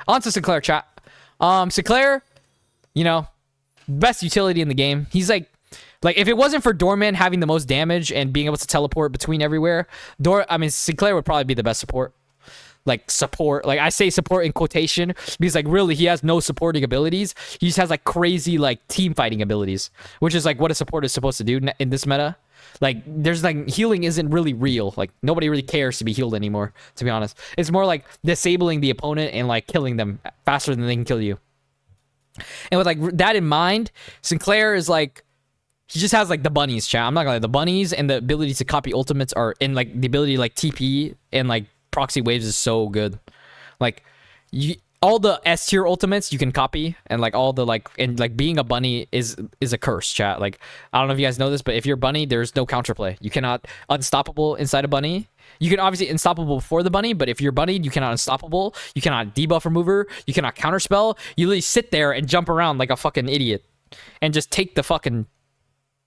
On to Sinclair, chat. Sinclair, you know, best utility in the game. He's, like, if it wasn't for Doorman having the most damage and being able to teleport between everywhere, Sinclair would probably be the best support. Like, support. Like, I say support in quotation because, like, really, he has no supporting abilities. He just has, like, crazy, like, team fighting abilities, which is, like, what a support is supposed to do in this meta. Like, there's, like, healing isn't really real. Like, nobody really cares to be healed anymore, to be honest. It's more like disabling the opponent and, like, killing them faster than they can kill you. And with, like, that in mind, Sinclair is, like, he just has, like, the bunnies, chat. I'm not gonna lie. The bunnies and the ability to copy ultimates are, and, like, the ability to, like, TP and, like, proxy waves is so good. Like, all the S tier ultimates you can copy, and like all the and being a bunny is a curse, chat. Like, I don't know if you guys know this, but if you're bunny, there's no counterplay. You cannot unstoppable inside a bunny. You can obviously unstoppable before the bunny, but if you're bunny, you cannot unstoppable. You cannot debuff remover. You cannot counterspell. You literally sit there and jump around like a fucking idiot and just take the fucking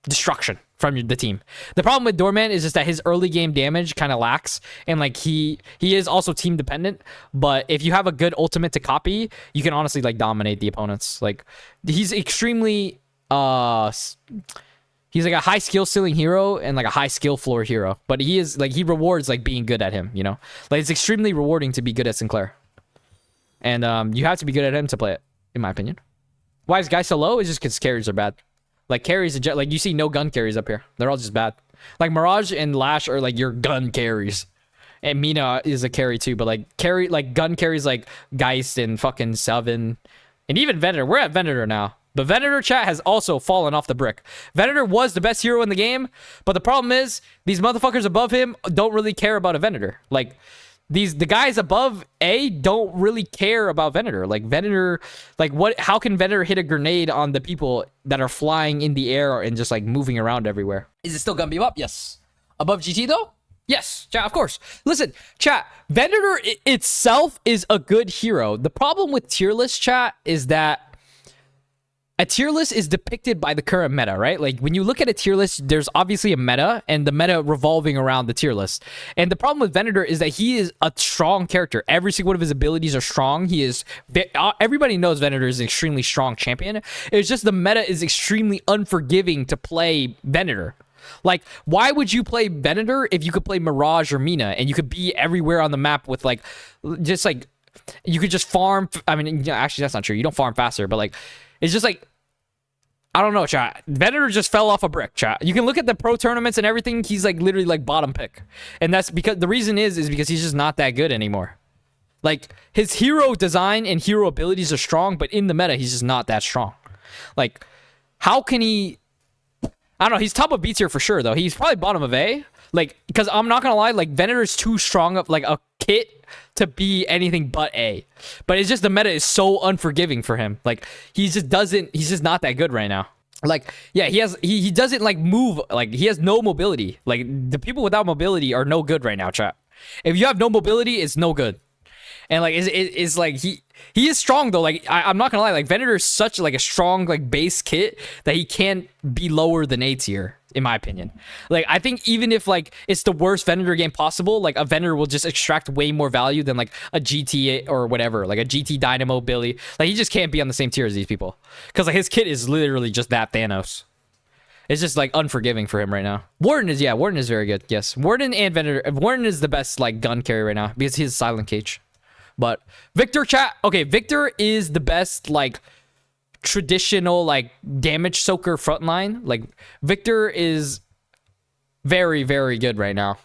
destruction from the team. The problem with Doorman is just that his early game damage kind of lacks, and like he is also team dependent, but if you have a good ultimate to copy, you can honestly like dominate the opponents. Like, he's extremely he's like a high skill ceiling hero and like a high skill floor hero, but he is like, he rewards like being good at him, you know? Like, it's extremely rewarding to be good at Sinclair, and you have to be good at him to play it, in my opinion. Why is guy so low? It's just because carries are bad. Like, carries, like, you see no gun carries up here. They're all just bad. Like, Mirage and Lash are, like, your gun carries. And Mina is a carry, too. But, like, gun carries, like, Geist and fucking Seven. And even Venator. We're at Venator now. But Venator, chat, has also fallen off the brick. Venator was the best hero in the game. But the problem is, these motherfuckers above him don't really care about a Venator. Like, the guys above A don't really care about Venator. Like, Venator, like, how can Venator hit a grenade on the people that are flying in the air and just like moving around everywhere? Is it still gonna be up? Yes. Above GT though? Yes, chat, of course. Listen, chat, Venator itself is a good hero. The problem with tier list, chat, is that a tier list is depicted by the current meta, right? Like, when you look at a tier list, there's obviously a meta, and the meta revolving around the tier list. And the problem with Venator is that he is a strong character. Every single one of his abilities are strong. Everybody knows Venator is an extremely strong champion. It's just the meta is extremely unforgiving to play Venator. Like, why would you play Venator if you could play Mirage or Mina, and you could be everywhere on the map with, like, just, like, you could just farm. I mean, actually, that's not true. You don't farm faster, but, like, it's just like, I don't know, chat. Venator just fell off a brick, chat. You can look at the pro tournaments and everything. He's like literally like bottom pick. And that's because the reason is because he's just not that good anymore. Like his hero design and hero abilities are strong, but in the meta, he's just not that strong. Like, how can he... I don't know. He's top of B tier for sure, though. He's probably bottom of A. Like, because I'm not going to lie, like, Venator's too strong of, like, a kit to be anything but A. But it's just the meta is so unforgiving for him. Like, he's just not that good right now. Like, yeah, he doesn't, like, move. Like, he has no mobility. Like, the people without mobility are no good right now, chat. If you have no mobility, it's no good. And like it's like he is strong though. Like I'm not gonna lie, like Venator is such like a strong like base kit that he can't be lower than A tier in my opinion. Like I think even if like it's the worst Venator game possible, like a Venator will just extract way more value than like a GT or whatever, like a GT Dynamo Billy. Like he just can't be on the same tier as these people because like his kit is literally just that Thanos. It's just like unforgiving for him right now. Warden is very good. Yes, Warden and Venator. Warden is the best like gun carry right now because he's silent cage. But Victor, chat. Okay, Victor is the best like traditional like damage soaker frontline. Like Victor is very, very good right now.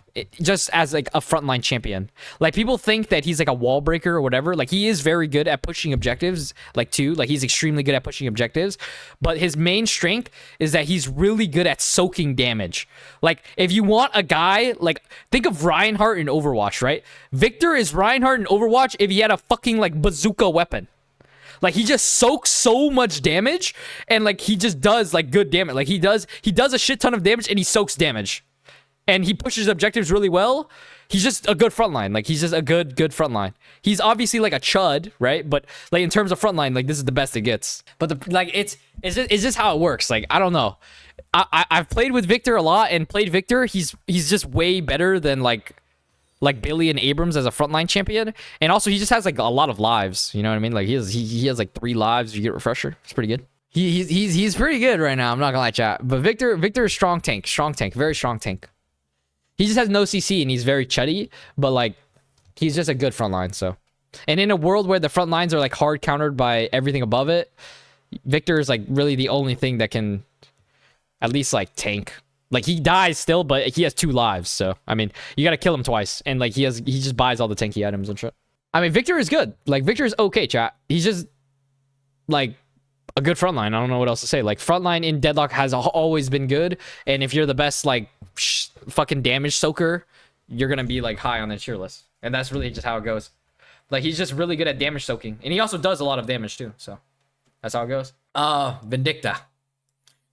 Just as like a frontline champion. Like people think that he's like a wall breaker or whatever. Like he is very good at pushing objectives like too. Like he's extremely good at pushing objectives. But his main strength is that he's really good at soaking damage. Like if you want a guy, like think of Reinhardt in Overwatch, right? Victor is Reinhardt in Overwatch if he had a fucking like bazooka weapon. Like he just soaks so much damage and like he just does like good damage. Like he does a shit ton of damage and he soaks damage. And he pushes objectives really well. He's just a good frontline. Like, he's just a good frontline. He's obviously, like, a chud, right? But, like, in terms of frontline, like, this is the best it gets. But, it's just how it works. Like, I don't know. I've played with Victor a lot and played Victor. He's just way better than, like Billy and Abrams as a frontline champion. And also, he just has, like, a lot of lives. You know what I mean? Like, he has like, 3 lives if you get refresher. It's pretty good. He's pretty good right now. I'm not gonna lie, chat. But Victor is strong tank. Very strong tank. He just has no CC and he's very chuddy, but like he's just a good frontline. So, and in a world where the front lines are like hard countered by everything above it, Victor is like really the only thing that can at least like tank. Like he dies still, but he has 2 lives. So I mean, you gotta kill him twice, and like he just buys all the tanky items and shit. I mean, Victor is good. Like Victor is okay, chat. He's just like a good frontline. I don't know what else to say. Like frontline in Deadlock has always been good, and if you're the best like fucking damage soaker, you're gonna be like high on the tier list, and that's really just how it goes. Like he's just really good at damage soaking, and he also does a lot of damage too. So that's how it goes. Vindicta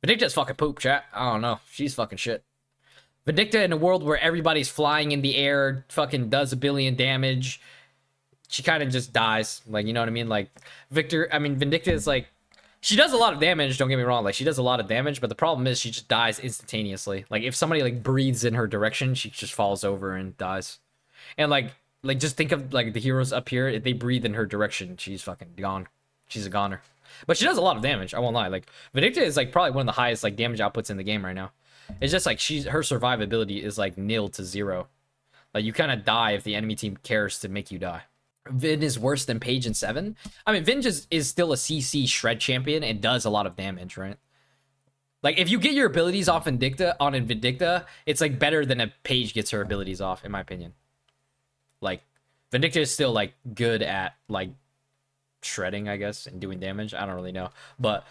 is fucking poop, chat. I don't know, she's fucking shit. Vindicta in a world where everybody's flying in the air, fucking does 1 billion damage, she kind of just dies. Like, you know what I mean? Like Vindicta is like, she does a lot of damage, don't get me wrong. Like, she does a lot of damage, but the problem is she just dies instantaneously. Like, if somebody, like, breathes in her direction, she just falls over and dies. And, like just think of, like, the heroes up here. If they breathe in her direction, she's fucking gone. She's a goner. But she does a lot of damage, I won't lie. Like, Vindicta is, like, probably one of the highest, like, damage outputs in the game right now. It's just, like, her survivability is, like, 0 to 0. Like, you kind of die if the enemy team cares to make you die. Vin is worse than Paige and 7. I mean, Vin just is still a CC shred champion and does a lot of damage, right? Like, if you get your abilities off Vindicta, it's, like, better than a Paige gets her abilities off, in my opinion. Like, Vindicta is still, like, good at, like, shredding, I guess, and doing damage. I don't really know. But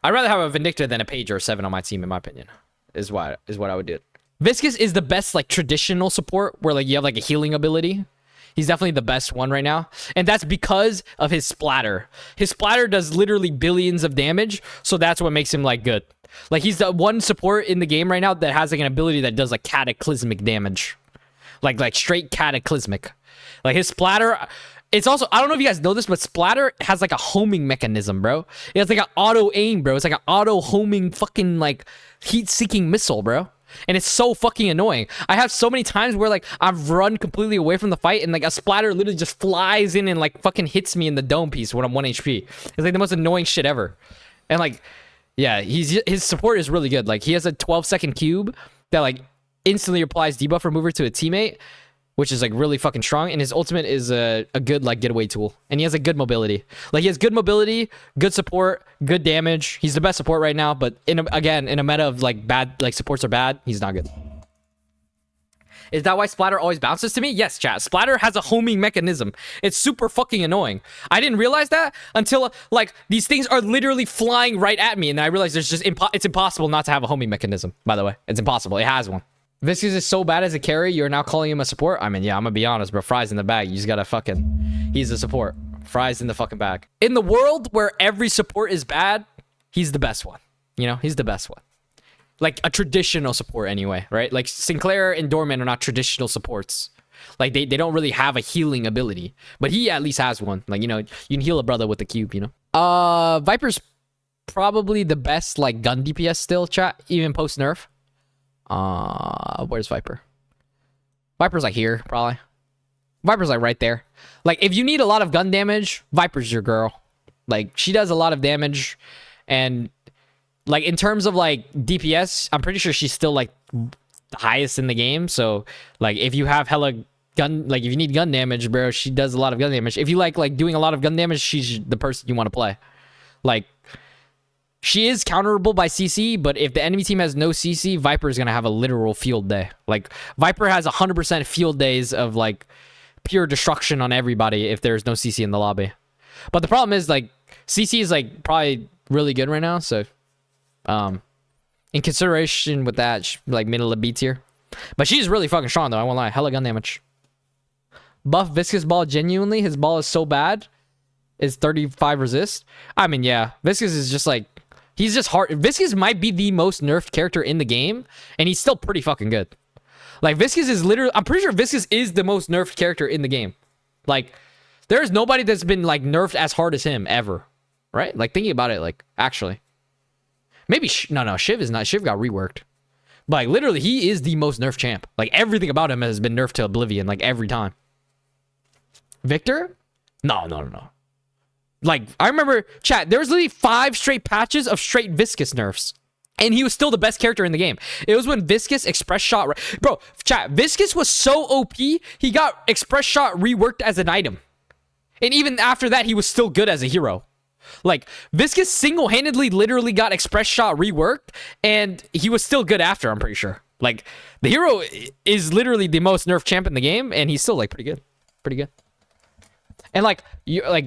I'd rather have a Vindicta than a Paige or a 7 on my team, in my opinion, is what I would do. Viscus is the best, like, traditional support where, like, you have, like, a healing ability. He's definitely the best one right now. And that's because of his splatter. His splatter does literally billions of damage. So that's what makes him like good. Like he's the one support in the game right now that has like an ability that does like cataclysmic damage. Like straight cataclysmic. Like his splatter. It's also, I don't know if you guys know this, but splatter has like a homing mechanism, bro. It has like an auto aim, bro. It's like an auto homing fucking like heat seeking missile, bro. And it's so fucking annoying. I have so many times where like I've run completely away from the fight and like a splatter literally just flies in and like fucking hits me in the dome piece when I'm 1 HP. It's like the most annoying shit ever. And like, yeah, his support is really good. Like he has a 12-second cube that like instantly applies debuff remover to a teammate, which is like really fucking strong. And his ultimate is a good like getaway tool. And he has a good mobility. Like he has good mobility, good support, good damage. He's the best support right now. But again, in a meta of like bad, like supports are bad, he's not good. Is that why Splatter always bounces to me? Yes, chat. Splatter has a homing mechanism. It's super fucking annoying. I didn't realize that until, like, these things are literally flying right at me, and I realized there's just it's impossible not to have a homing mechanism, by the way. It's impossible. It has one. Viscous is so bad as a carry, you're now calling him a support? I mean, yeah, I'm gonna be honest, bro. Fry's in the bag. You just gotta fucking... He's a support. Fry's in the fucking bag. In the world where every support is bad, he's the best one. You know? He's the best one. Like a traditional support anyway, right? Like Sinclair and Dorman are not traditional supports. Like they don't really have a healing ability, but he at least has one. Like, you know, you can heal a brother with the cube, you know? Viper's probably the best like gun DPS still, chat, even post nerf. Where's Viper? Viper's like here, probably. Viper's like right there. Like if you need a lot of gun damage, Viper's your girl. Like she does a lot of damage, and like in terms of like DPS, I'm pretty sure she's still like the highest in the game. So like if you have hella gun, like if you need gun damage, bro, she does a lot of gun damage. If you like doing a lot of gun damage, she's the person you want to play. Like she is counterable by CC, but if the enemy team has no CC, Viper is gonna have a literal field day. Like Viper has 100% field days of like pure destruction on everybody if there's no CC in the lobby. But the problem is like CC is like probably really good right now, so in consideration with that, like middle of B tier. But she's really fucking strong though, I won't lie. Hella gun damage. Buff Viscous ball genuinely, his ball is so bad. Is 35 resist? I mean, yeah. Viscous is just like, he's just hard. Viscous might be the most nerfed character in the game, and he's still pretty fucking good. Like Viscous is literally, I'm pretty sure Viscous is the most nerfed character in the game. Like there's nobody that's been like nerfed as hard as him ever. Right? Like thinking about it, like actually. Maybe, no, Shiv is not. Shiv got reworked. But like, literally, he is the most nerfed champ. Like, everything about him has been nerfed to oblivion, like, every time. Victor? No. Like, I remember, chat, there was literally 5 straight patches of straight Viscous nerfs. And he was still the best character in the game. It was when Viscous Express Shot... Bro, chat, Viscous was so OP, he got Express Shot reworked as an item. And even after that, he was still good as a hero. Like, Viscous single-handedly literally got Express Shot reworked, and he was still good after, I'm pretty sure. Like, the hero is literally the most nerfed champ in the game, and he's still, like, pretty good. Pretty good. And, like,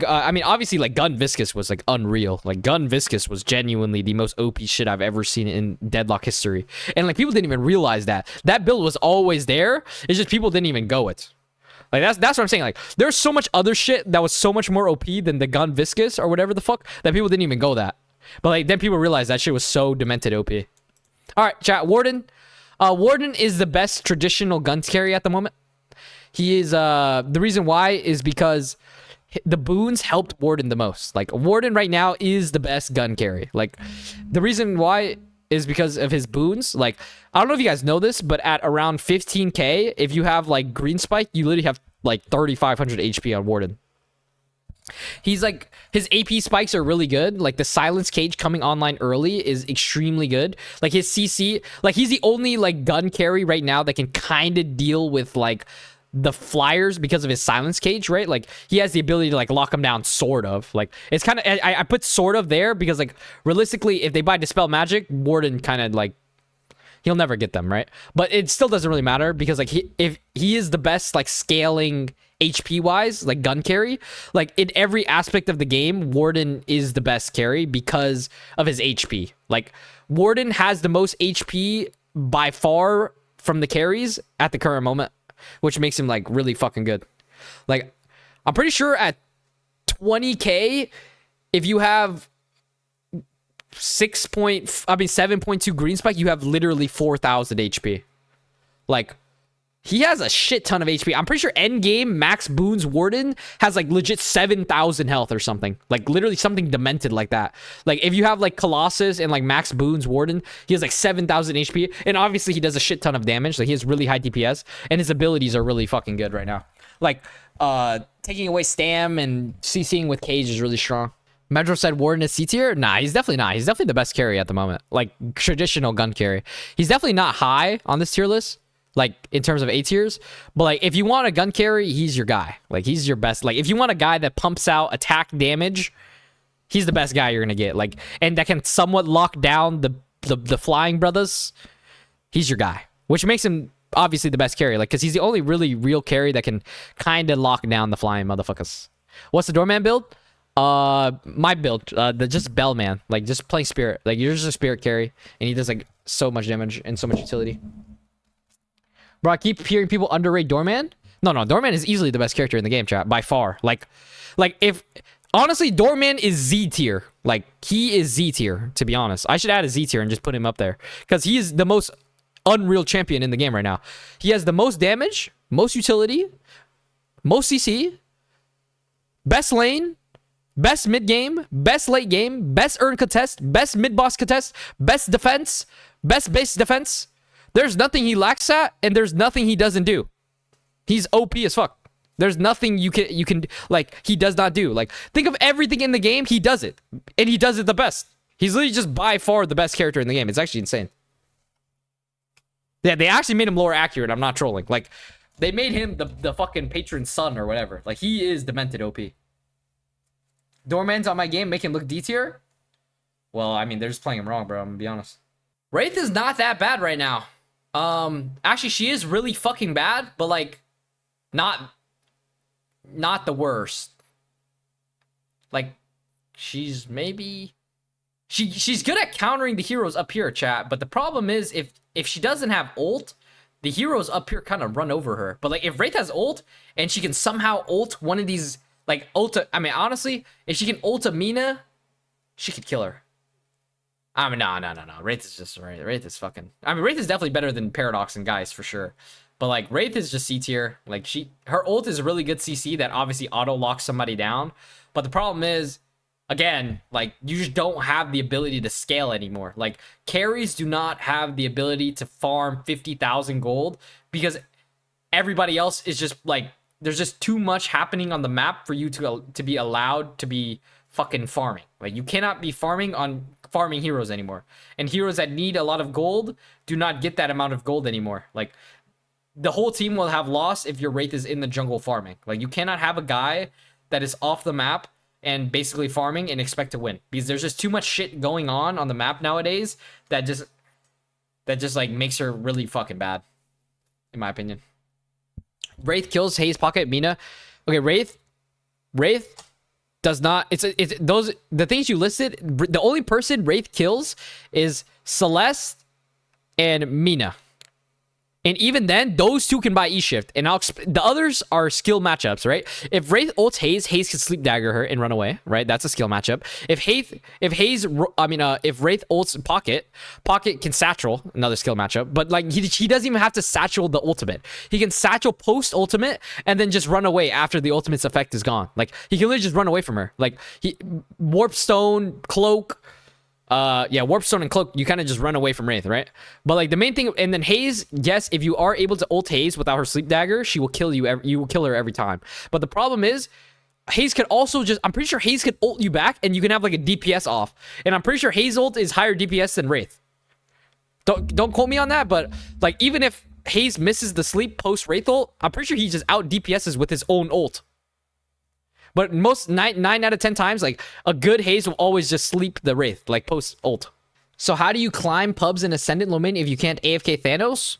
I mean, obviously, like, Gun Viscous was, like, unreal. Like, Gun Viscous was genuinely the most OP shit I've ever seen in Deadlock history. And, like, people didn't even realize that. That build was always there. It's just people didn't even go it. Like, that's what I'm saying. Like, there's so much other shit that was so much more OP than the Gun Viscous or whatever the fuck that people didn't even go that. But, like, then people realized that shit was so demented OP. All right, chat. Warden. Warden is the best traditional guns carry at the moment. He is, the reason why is because the boons helped Warden the most. Like, Warden right now is the best gun carry. Like, the reason why is because of his boons. Like, I don't know if you guys know this, but at around 15k, if you have like green spike, you literally have like 3500 HP on Warden. He's like, his AP spikes are really good. Like the silence cage coming online early is extremely good. Like his CC, like he's the only like gun carry right now that can kind of deal with like the flyers because of his silence cage, right? Like he has the ability to like lock them down, sort of. Like it's kind of, I put sort of there because like realistically, if they buy Dispel Magic, Warden kind of like, he'll never get them, right? But it still doesn't really matter because like if he is the best like scaling HP wise, like gun carry, like in every aspect of the game, Warden is the best carry because of his HP. Like Warden has the most HP by far from the carries at the current moment, which makes him like really fucking good. Like I'm pretty sure at 20k, if you have 7.2 green spike, you have literally 4000 HP. Like he has a shit ton of HP. I'm pretty sure end game max boons Warden has like legit 7000 health or something. Like literally something demented like that. Like if you have like Colossus and like max boons Warden, he has like 7000 HP, and obviously he does a shit ton of damage. Like he has really high DPS, and his abilities are really fucking good right now. Like taking away Stam and CCing with Cage is really strong. Metro said Warden is C tier? Nah, he's definitely not. He's definitely the best carry at the moment. Like traditional gun carry. He's definitely not high on this tier list. like in terms of A tiers. But like if you want a gun carry, he's your guy. Like he's your best. Like if you want a guy that pumps out attack damage, he's the best guy you're gonna get. Like, and that can somewhat lock down the flying brothers. He's your guy, which makes him obviously the best carry. Like, cause he's the only really real carry that can kind of lock down the flying motherfuckers. What's the doorman build? My build, just Bellman, like just playing spirit. Like you're just a spirit carry, and he does like so much damage and so much utility. Bro, I keep hearing people underrate Doorman. No, Doorman is easily the best character in the game, chat, by far. Like if honestly, Doorman is Z tier. Like he is Z tier, to be honest. I should add a Z tier and just put him up there because he is the most unreal champion in the game right now. He has the most damage, most utility, most CC, best lane, best mid game, best late game, best earn contest, best mid boss contest, best defense, best base defense. There's nothing he lacks at, and there's nothing he doesn't do. He's OP as fuck. There's nothing you can like he does not do. Like think of everything in the game, he does it, and he does it the best. He's literally just by far the best character in the game. It's actually insane. Yeah, they actually made him lore accurate. I'm not trolling. Like they made him the fucking patron son or whatever. Like he is demented OP. Doorman's on my game, make him look D tier. Well, I mean, they're just playing him wrong, bro. I'm gonna be honest. Wraith is not that bad right now. Actually, she is really fucking bad, but like, not the worst. Like, she's maybe she's good at countering the heroes up here, chat. But the problem is if she doesn't have ult, the heroes up here kind of run over her. But like, if Wraith has ult and she can somehow ult one of these, like ulta, I mean, honestly, if she can ult a Mina, she could kill her. I mean, no. Wraith is just right. Wraith is fucking. I mean, Wraith is definitely better than Paradox and Geist for sure. But like, Wraith is just C tier. Like her ult is a really good CC that obviously auto locks somebody down. But the problem is, again, like you just don't have the ability to scale anymore. Like carries do not have the ability to farm 50,000 gold because everybody else is just like, there's just too much happening on the map for you to be allowed to be fucking farming. Like you cannot be farming heroes anymore, and heroes that need a lot of gold do not get that amount of gold anymore. Like the whole team will have lost if your Wraith is in the jungle farming. Like you cannot have a guy that is off the map and basically farming and expect to win, because there's just too much shit going on the map nowadays that just like makes her really fucking bad, in my opinion. Wraith kills Haze, Pocket, Mina. Okay, Wraith does not. It's those the things you listed. The only person Wraith kills is Celeste and Mina, and even then, those two can buy E-Shift, and the others are skill matchups, right? If Wraith ults Haze, Haze can sleep dagger her and run away, right? That's a skill matchup. If Wraith ults Pocket can satchel, another skill matchup. But like he doesn't even have to satchel the ultimate. He can satchel post ultimate and then just run away after the ultimate's effect is gone. Like he can literally just run away from her. Like Warp Stone, Cloak. Warp Stone and Cloak, you kind of just run away from Wraith, right? But like the main thing, and then Haze, yes, if you are able to ult Haze without her sleep dagger, she will kill you. You will kill her every time. But the problem is, Haze can also I'm pretty sure Haze can ult you back, and you can have like a DPS off. And I'm pretty sure Haze ult is higher DPS than Wraith. Don't quote me on that, but like even if Haze misses the sleep post Wraith ult, I'm pretty sure he just out DPSs with his own ult. But most 9 out of 10 times, like a good Haze will always just sleep the Wraith, like post ult. So how do you climb pubs in Ascendant Lomein if you can't AFK Thanos?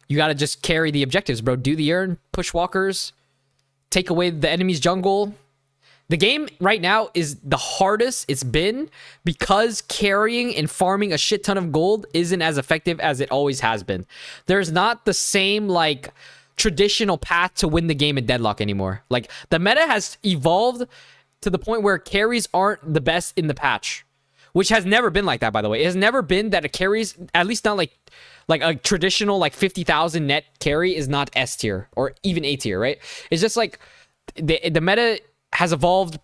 You gotta just carry the objectives, bro. Do the urn, push walkers, take away the enemy's jungle. The game right now is the hardest it's been because carrying and farming a shit ton of gold isn't as effective as it always has been. There's not the same like traditional path to win the game in Deadlock anymore. Like the meta has evolved to the point where carries aren't the best in the patch, which has never been like that, by the way. It has never been that a carries, at least not like a traditional like 50,000 net carry is not S tier or even A tier, right? It's just like the meta has evolved,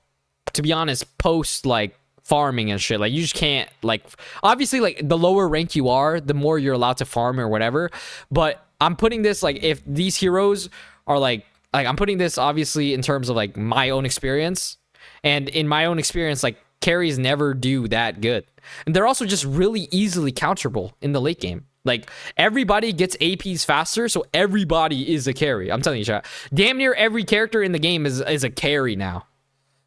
to be honest, post like farming and shit. Like you just can't, like, obviously like the lower rank you are, the more you're allowed to farm or whatever. But I'm putting this like, if these heroes are like I'm putting this obviously in terms of like my own experience, and in my own experience, like carries never do that good, and they're also just really easily counterable in the late game. Like, everybody gets APs faster, so everybody is a carry. I'm telling you, chat. Damn near every character in the game is a carry now.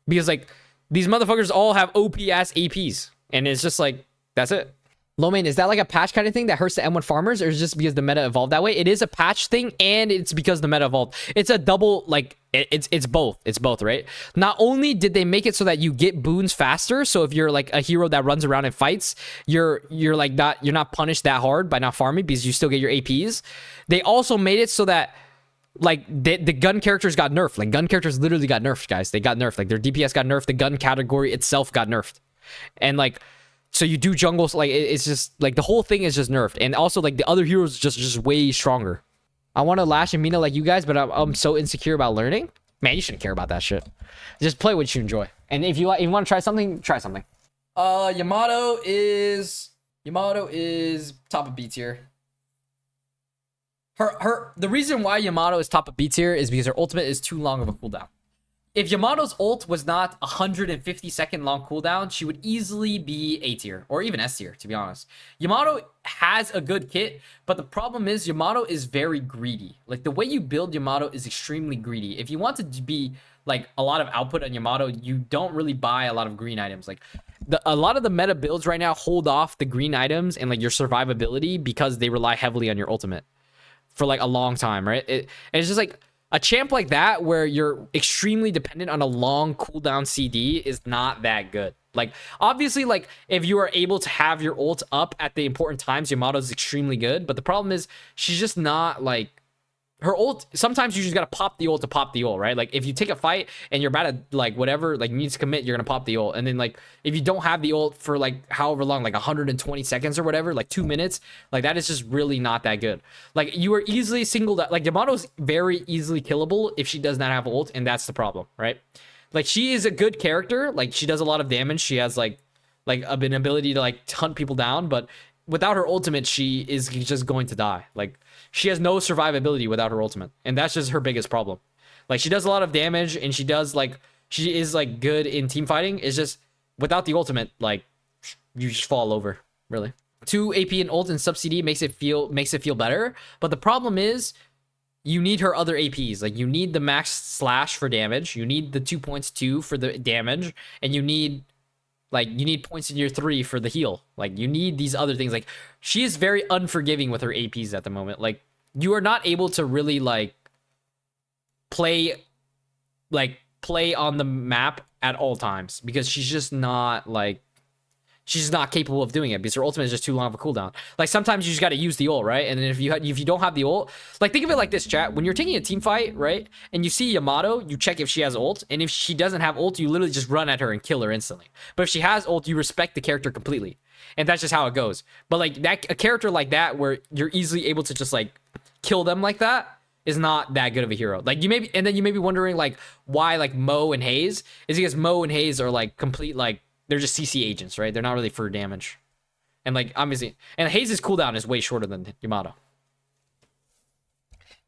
Because, like, these motherfuckers all have OP-ass APs. And it's just like, that's it. Lomein, is that like a patch kind of thing that hurts the M1 farmers, or is it just because the meta evolved that way? It is a patch thing, and it's because the meta evolved. It's a double, like, it's both. It's both, right? Not only did they make it so that you get boons faster, so if you're like a hero that runs around and fights, you're not punished that hard by not farming because you still get your APs. They also made it so that like the gun characters got nerfed. Like, gun characters literally got nerfed, guys. They got nerfed. Like, their DPS got nerfed. The gun category itself got nerfed, and like. So you do jungles, like, it's just, like, the whole thing is just nerfed. And also, like, the other heroes just way stronger. I want to Lash and Mina like you guys, but I'm so insecure about learning. Man, you shouldn't care about that shit. Just play what you enjoy. And if you want to try something, try something. Yamato is top of B tier. The reason why Yamato is top of B tier is because her ultimate is too long of a cooldown. If Yamato's ult was not 150 second long cooldown, she would easily be A tier or even S tier, to be honest. Yamato has a good kit, but the problem is Yamato is very greedy. Like, the way you build Yamato is extremely greedy. If you want to be like a lot of output on Yamato, you don't really buy a lot of green items. Like, a lot of the meta builds right now hold off the green items and like your survivability because they rely heavily on your ultimate for like a long time, right? And it's just like, a champ like that, where you're extremely dependent on a long cooldown CD, is not that good. Like, obviously, like, if you are able to have your ult up at the important times, Yamato is extremely good. But the problem is, she's just not, like, her ult, sometimes you just gotta pop the ult to pop the ult, right? Like, if you take a fight and you're about to, like, whatever, like, you need to commit, you're gonna pop the ult. And then, like, if you don't have the ult for, like, however long, like 120 seconds or whatever, like 2 minutes, like, that is just really not that good. Like, you are easily singled out. Like, Yamato's very easily killable if she does not have ult, and that's the problem, right? Like, she is a good character. Like, she does a lot of damage. She has, like an ability to, like, hunt people down, but without her ultimate, she is just going to die. Like, she has no survivability without her ultimate, and that's just her biggest problem. Like, she does a lot of damage, and she is like good in team fighting. It's just without the ultimate, like, you just fall over, really. 2 AP and ult and sub CD makes it feel better, but the problem is you need her other APs. Like, you need the max slash for damage, you need the 2.2 for the damage, and you need points in your 3 for the heal. Like, you need these other things. Like, she is very unforgiving with her APs at the moment. Like, you are not able to really, like, play on the map at all times because she's just not, like, she's not capable of doing it because her ultimate is just too long of a cooldown. Like, sometimes you just got to use the ult, right? And then if you don't have the ult, like, think of it like this, chat. When you're taking a team fight, right, and you see Yamato, you check if she has ult, and if she doesn't have ult, you literally just run at her and kill her instantly. But if she has ult, you respect the character completely, and that's just how it goes. But like that, a character like that where you're easily able to just like kill them like that is not that good of a hero. Like, you may be wondering like why like Mo and Hayes is because Mo and Hayes are like complete, like, they're just CC agents, right? They're not really for damage. And like, obviously, and Hayes' cooldown is way shorter than Yamato.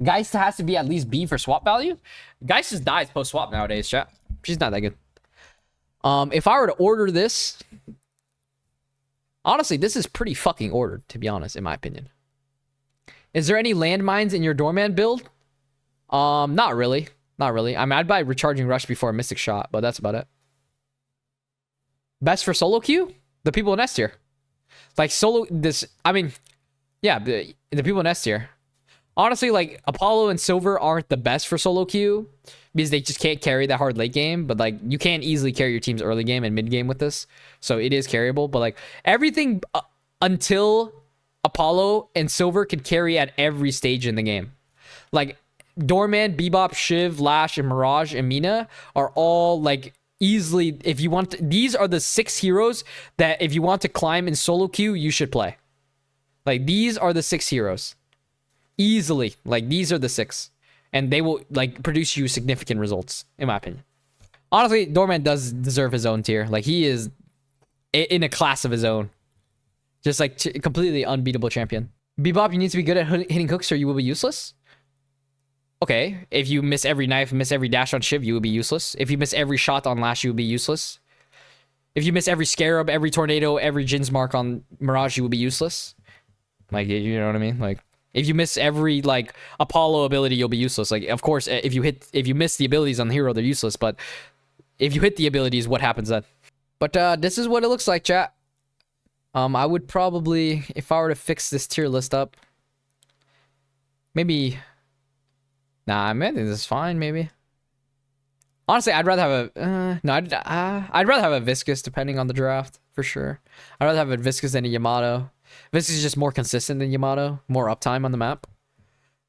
Geist has to be at least B for swap value. Geist just dies post swap nowadays, chat. She's not that good. If I were to order this, honestly, this is pretty fucking ordered, to be honest, in my opinion. Is there any landmines in your doorman build? Not really. Not really. I mean, I'd buy recharging rush before a mystic shot, but that's about it. Best for solo queue? The people in S tier. Like, solo, this, I mean, yeah, the people in S tier. Honestly, like, Apollo and Silver aren't the best for solo queue because they just can't carry that hard late game, but like, you can easily carry your team's early game and mid game with this, so it is carryable. But like, everything until Apollo and Silver could carry at every stage in the game. Like, Doorman, Bebop, Shiv, Lash, and Mirage, and Mina are all like easily, if you want to, these are the 6 heroes that if you want to climb in solo queue, you should play. Like, these are the 6 heroes. Easily. Like, these are the 6. And they will, like, produce you significant results, in my opinion. Honestly, Doorman does deserve his own tier. Like, he is in a class of his own. Just, like, completely unbeatable champion. Bebop, you need to be good at hitting hooks or you will be useless. Okay, if you miss every knife, miss every dash on Shiv, you will be useless. If you miss every shot on Lash, you will be useless. If you miss every Scarab, every Tornado, every Jin's Mark on Mirage, you will be useless. Like, you know what I mean? Like, if you miss every like Apollo ability, you'll be useless. Like, of course, if you miss the abilities on the hero, they're useless. But if you hit the abilities, what happens then? But this is what it looks like, chat. I would probably, if I were to fix this tier list up, maybe. Nah, I think this is fine. Maybe. Honestly, I'd rather have a no. I'd rather have a Viscous depending on the draft for sure. I'd rather have a Viscous than a Yamato. Viscous is just more consistent than Yamato, more uptime on the map.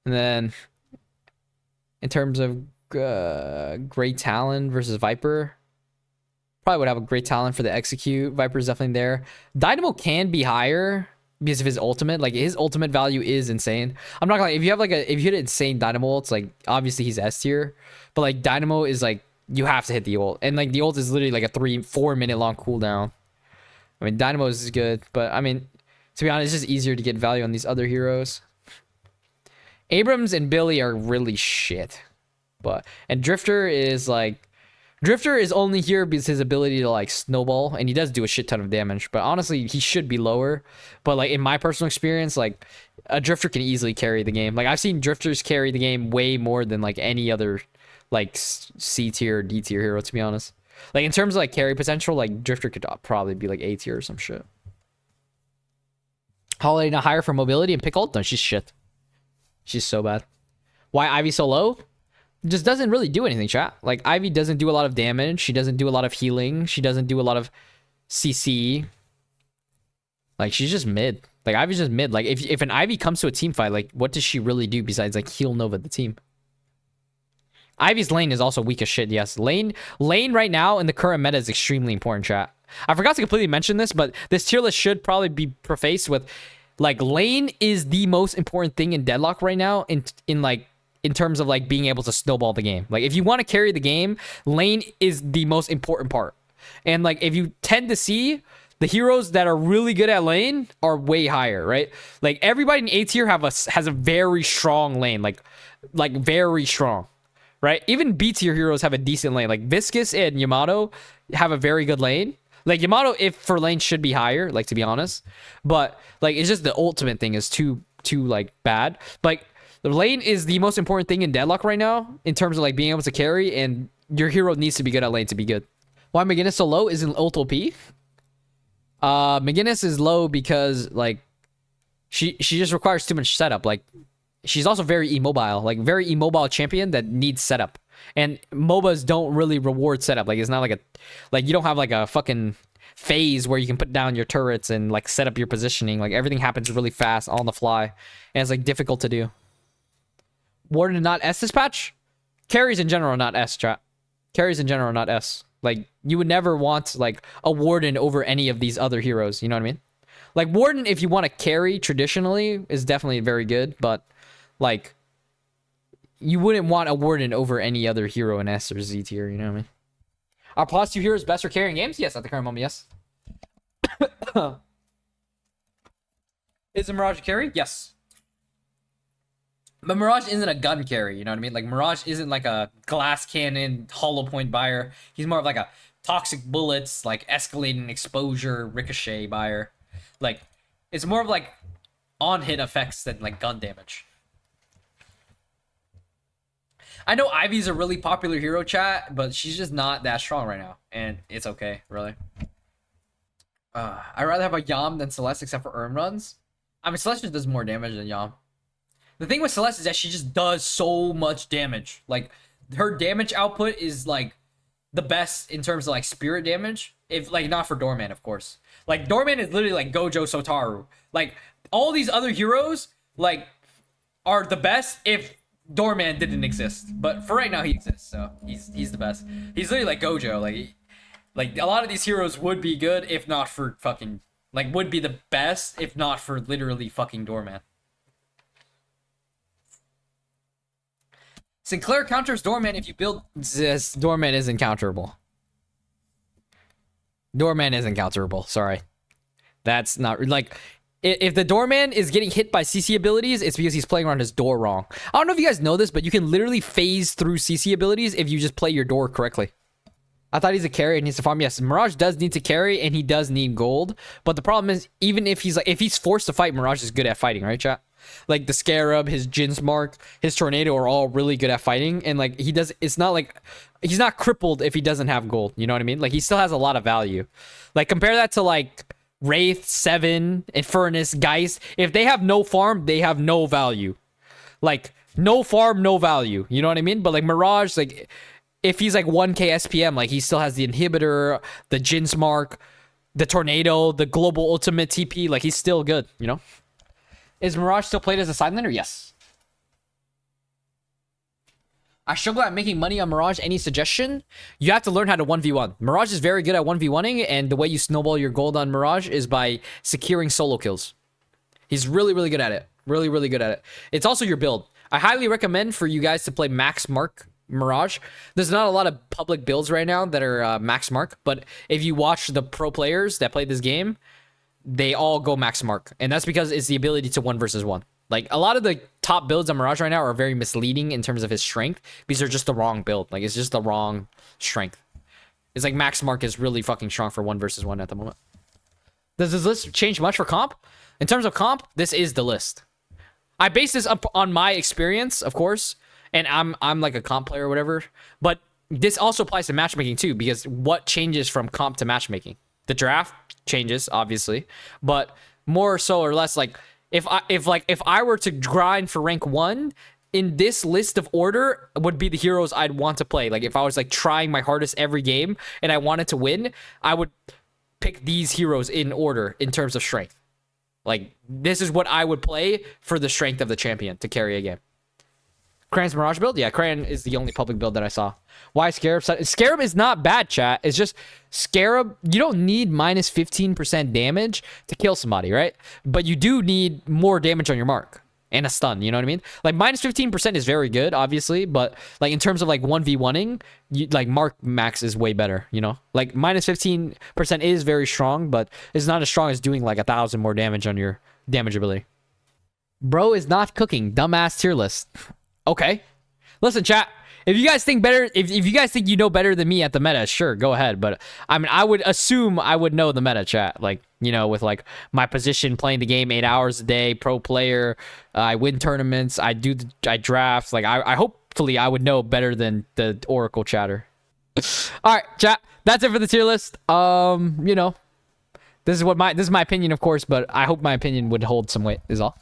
And then, in terms of Great Talon versus Viper, probably would have a Great Talon for the execute. Viper's definitely there. Dynamo can be higher because of his ultimate. Like, his ultimate value is insane. I'm not gonna lie, if you have like if you hit an insane Dynamo, it's like obviously he's S tier, but like Dynamo is like you have to hit the ult, and like the ult is literally like a 3-4 minute long cooldown. I mean, Dynamo is good, but I mean, to be honest, it's just easier to get value on these other heroes. Abrams and Billy are really shit, and Drifter is like. Drifter is only here because his ability to like snowball, and he does do a shit ton of damage, but honestly he should be lower. But like in my personal experience, like a Drifter can easily carry the game. Like I've seen Drifters carry the game way more than like any other like C tier or D tier hero, to be honest. Like in terms of like carry potential, like Drifter could probably be like A tier or some shit. Holiday not higher for mobility and pick ult? No, she's shit. She's so bad. Why Ivy so low? Just doesn't really do anything, chat. Like, Ivy doesn't do a lot of damage. She doesn't do a lot of healing. She doesn't do a lot of CC. Like, she's just mid. Like, Ivy's just mid. Like, if an Ivy comes to a team fight, like, what does she really do besides, like, heal Nova the team? Ivy's lane is also weak as shit, yes. Lane right now in the current meta is extremely important, chat. I forgot to completely mention this, but this tier list should probably be prefaced with, like, lane is the most important thing in Deadlock right now in terms of like being able to snowball the game. Like if you want to carry the game, lane is the most important part. And like if you tend to see the heroes that are really good at lane are way higher, right? Like everybody in A tier has a very strong lane, like very strong, right? Even B tier heroes have a decent lane. Like Viscous and Yamato have a very good lane. Like Yamato, if for lane should be higher, like to be honest, but like it's just the ultimate thing is too like bad. Like the lane is the most important thing in Deadlock right now in terms of like being able to carry, and your hero needs to be good at lane to be good. Why McGinnis so low? Isn't ult OP? McGinnis is low because like she just requires too much setup. Like she's also very immobile, like very immobile champion that needs setup. And MOBAs don't really reward setup. Like it's not like you don't have like a fucking phase where you can put down your turrets and like set up your positioning. Like everything happens really fast on the fly, and it's like difficult to do. Warden not S this patch? Carries in general not S, chat. Carries in general not S. Like, you would never want, like, a Warden over any of these other heroes, you know what I mean? Like, Warden, if you want to carry traditionally, is definitely very good, but, like, you wouldn't want a Warden over any other hero in S or Z tier, you know what I mean? Are plus 2 heroes best for carrying games? Yes, at the current moment, yes. Is a Mirage a carry? Yes. But Mirage isn't a gun carry, you know what I mean? Like, Mirage isn't like a glass cannon, hollow point buyer. He's more of like a toxic bullets, like escalating exposure, ricochet buyer. Like, it's more of like on-hit effects than like gun damage. I know Ivy's a really popular hero, chat, but she's just not that strong right now. And it's okay, really. I'd rather have a Yam than Celeste except for earn runs. I mean, Celeste just does more damage than Yam. The thing with Celeste is that she just does so much damage. Like, her damage output is, like, the best in terms of, like, spirit damage. If, like, not for Doorman, of course. Like, Doorman is literally, like, Gojo Sotaru. Like, all these other heroes, like, are the best if Doorman didn't exist. But for right now, he exists, so he's the best. He's literally, like, Gojo. Like, a lot of these heroes would be good if not for fucking... Like, would be the best if not for literally fucking Doorman. Sinclair counters Doorman if you build... This Doorman isn't counterable. Doorman isn't counterable. Sorry. That's not... Like, if the Doorman is getting hit by CC abilities, it's because he's playing around his door wrong. I don't know if you guys know this, but you can literally phase through CC abilities if you just play your door correctly. I thought he's a carry and needs to farm. Yes, Mirage does need to carry and he does need gold. But the problem is, even if he's forced to fight, Mirage is good at fighting, right, chat? Like the Scarab, his Jin's Mark, his Tornado are all really good at fighting. And like it's not like he's not crippled if he doesn't have gold. You know what I mean? Like he still has a lot of value. Like compare that to like Wraith, Seven, Infernus, Geist. If they have no farm, they have no value. Like no farm, no value. You know what I mean? But like Mirage, like if he's like 1k SPM, like he still has the Inhibitor, the Jin's Mark, the Tornado, the Global Ultimate TP. Like he's still good, you know? Is Mirage still played as a side laner? Yes. I struggle at making money on Mirage. Any suggestion? You have to learn how to 1v1. Mirage is very good at 1v1ing, and the way you snowball your gold on Mirage is by securing solo kills. He's really, really good at it. Really, really good at it. It's also your build. I highly recommend for you guys to play Max Mark Mirage. There's not a lot of public builds right now that are Max Mark, but if you watch the pro players that play this game, they all go Max Mark. And that's because it's the ability to 1 versus 1. Like, a lot of the top builds on Mirage right now are very misleading in terms of his strength because they're just the wrong build. Like, it's just the wrong strength. It's like Max Mark is really fucking strong for 1 versus 1 at the moment. Does this list change much for comp? In terms of comp, this is the list. I base this up on my experience, of course, and I'm like a comp player or whatever, but this also applies to matchmaking too, because what changes from comp to matchmaking? The draft changes, obviously, but more so or less, like if I were to grind for rank 1, in this list of order would be the heroes I'd want to play. Like if I was like trying my hardest every game and I wanted to win, I would pick these heroes in order in terms of strength. Like this is what I would play for the strength of the champion to carry a game. Cran's Mirage build? Yeah, Cran is the only public build that I saw. Why Scarab? Scarab is not bad, chat. It's just Scarab, you don't need minus 15% damage to kill somebody, right? But you do need more damage on your mark and a stun, you know what I mean? Like minus 15% is very good, obviously, but like in terms of like 1v1ing, like mark max is way better, you know? Like minus 15% is very strong, but it's not as strong as doing like 1,000 more damage on your damage ability. Bro is not cooking. Dumbass tier list. Okay. Listen, chat. If you guys think better, if you guys think you know better than me at the meta, sure, go ahead. But I mean, I would assume I would know the meta, chat. Like, you know, with like my position, playing the game 8 hours a day, pro player, I win tournaments, I draft. Like, I hopefully I would know better than the Oracle chatter. All right, chat. That's it for the tier list. You know, this is my opinion, of course, but I hope my opinion would hold some weight. Is all.